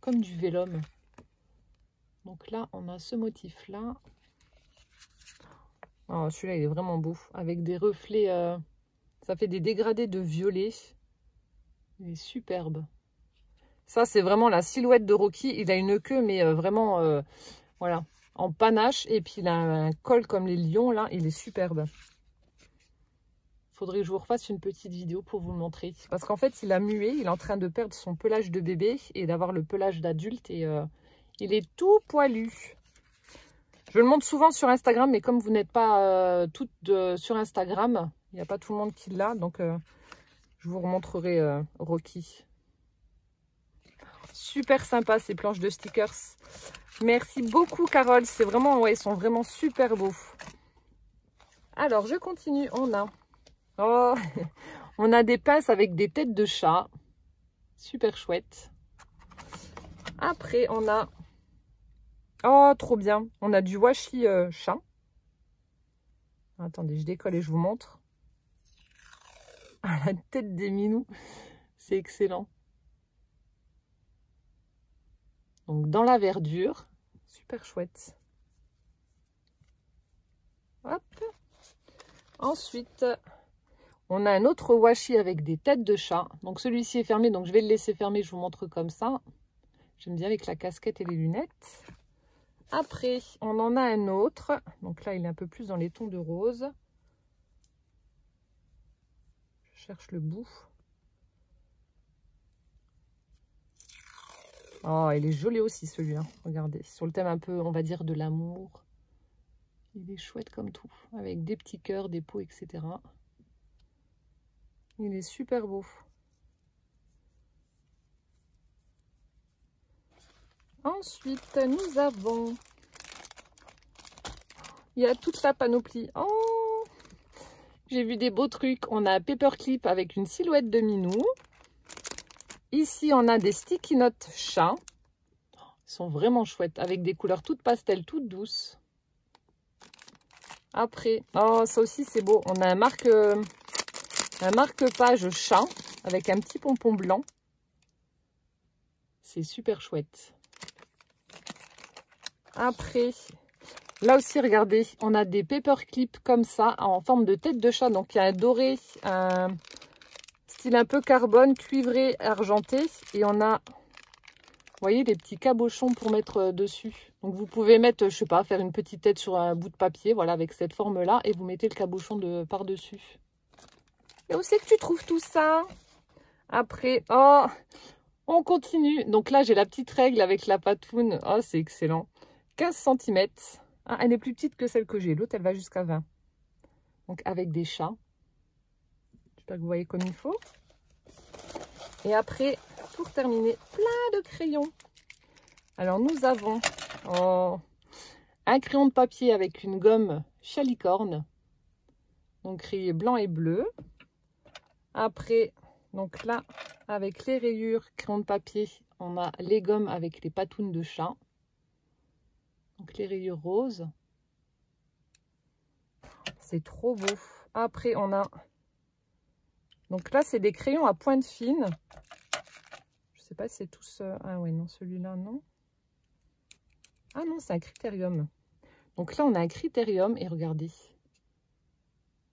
comme du vélum. Donc là, on a ce motif-là. Oh, celui-là, il est vraiment beau. Avec des reflets, ça fait des dégradés de violet. Il est superbe. Ça, c'est vraiment la silhouette de Rocky. Il a une queue, mais vraiment, voilà, en panache. Et puis, il a un col comme les lions, là. Il est superbe. Faudrait que je vous refasse une petite vidéo pour vous le montrer. Parce qu'en fait, il a mué. Il est en train de perdre son pelage de bébé et d'avoir le pelage d'adulte. Et il est tout poilu. Je le montre souvent sur Instagram, mais comme vous n'êtes pas toutes sur Instagram, il n'y a pas tout le monde qui l'a. Donc, je vous remontrerai Rocky. Super sympa ces planches de stickers. Merci beaucoup Carole. C'est vraiment, ouais, ils sont vraiment super beaux. Alors, je continue. On a... Oh, on a des pinces avec des têtes de chat. Super chouette. Après, on a... Oh, trop bien. On a du washi chat. Attendez, je décolle et je vous montre. Ah, la tête des minous. C'est excellent. Donc, dans la verdure. Super chouette. Hop. Ensuite, on a un autre washi avec des têtes de chat. Donc, celui-ci est fermé. Donc, je vais le laisser fermer. Je vous montre comme ça. J'aime bien avec la casquette et les lunettes. Après, on en a un autre. Donc là, il est un peu plus dans les tons de rose. Je cherche le bout. Oh, il est joli aussi celui-là. Regardez, sur le thème un peu, on va dire, de l'amour. Il est chouette comme tout, avec des petits cœurs, des peaux, etc. Il est super beau. Ensuite, nous avons... Il y a toute la panoplie. Oh, j'ai vu des beaux trucs. On a un paperclip avec une silhouette de minou. Ici, on a des sticky notes chat. Ils sont vraiment chouettes, avec des couleurs toutes pastel, toutes douces. Après, oh, ça aussi, c'est beau. On a un marque-page chat avec un petit pompon blanc. C'est super chouette. Après, là aussi, regardez, on a des paperclips comme ça, en forme de tête de chat. Donc, il y a un doré, un style un peu carbone, cuivré, argenté. Et on a, vous voyez, les petits cabochons pour mettre dessus. Donc, vous pouvez mettre, je sais pas, faire une petite tête sur un bout de papier, voilà, avec cette forme-là. Et vous mettez le cabochon par-dessus. Mais où c'est que tu trouves tout ça? Après, oh, on continue. Donc là, j'ai la petite règle avec la patoune. Oh, c'est excellent. 15 cm. Ah, elle est plus petite que celle que j'ai. L'autre, elle va jusqu'à 20. Donc, avec des chats. J'espère que vous voyez comme il faut. Et après, pour terminer, plein de crayons. Alors, nous avons un crayon de papier avec une gomme chalicorne. Donc, rayé blanc et bleu. Après, donc là, avec les rayures, crayon de papier, on a les gommes avec les patounes de chat. Donc les rayures roses. C'est trop beau. Après, on a... Donc là, c'est des crayons à pointe fine. Je sais pas si c'est tous... Ah ouais, non, celui-là, non. Ah non, c'est un critérium. Donc là, on a un critérium et regardez.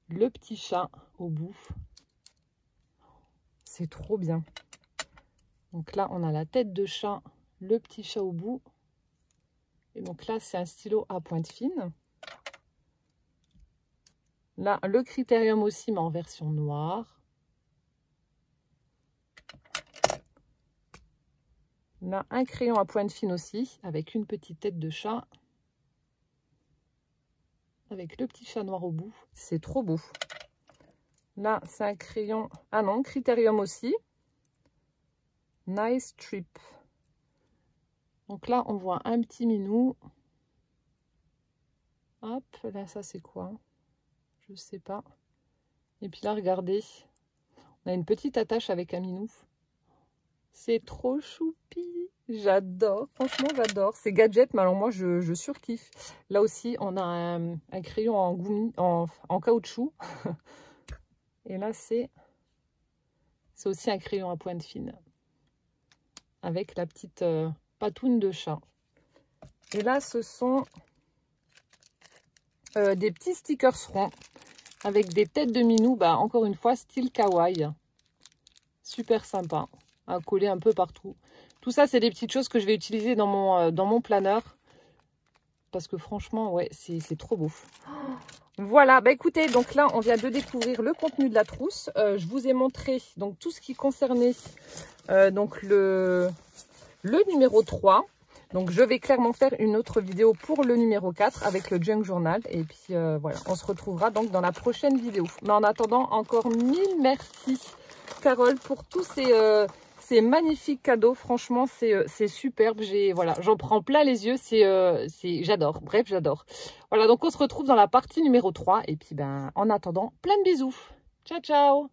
Le petit chat au bout. C'est trop bien. Donc là, on a la tête de chat, le petit chat au bout. Et donc là, c'est un stylo à pointe fine. Là, le critérium aussi, mais en version noire. Là, un crayon à pointe fine aussi, avec une petite tête de chat. Avec le petit chat noir au bout. C'est trop beau. Là, c'est un crayon... Ah non, critérium aussi. Nice Trip. Donc là, on voit un petit minou. Hop, là, ça, c'est quoi? Je sais pas. Et puis là, regardez. On a une petite attache avec un minou. C'est trop choupi. J'adore. Franchement, j'adore. C'est gadget, mais alors moi, je surkiffe. Là aussi, on a un crayon en gommi, en caoutchouc. Et là, c'est aussi un crayon à pointe fine. Avec la petite patoune de chat. Et là, ce sont des petits stickers ronds. Avec des têtes de minou. Bah, encore une fois, style kawaii. Super sympa. À coller un peu partout. Tout ça, c'est des petites choses que je vais utiliser dans mon planeur. Parce que franchement, ouais, c'est trop beau. Voilà, bah écoutez, donc là, on vient de découvrir le contenu de la trousse. Je vous ai montré donc tout ce qui concernait donc le numéro 3. Donc, je vais clairement faire une autre vidéo pour le numéro 4 avec le Junk Journal. Et puis, voilà, on se retrouvera donc dans la prochaine vidéo. Mais en attendant, encore 1000 merci, Carole, pour tous ces magnifiques cadeaux. Franchement, c'est superbe. Voilà, j'en prends plein les yeux. J'adore. Bref, j'adore. Voilà, donc on se retrouve dans la partie numéro 3. Et puis, ben, en attendant, plein de bisous. Ciao, ciao.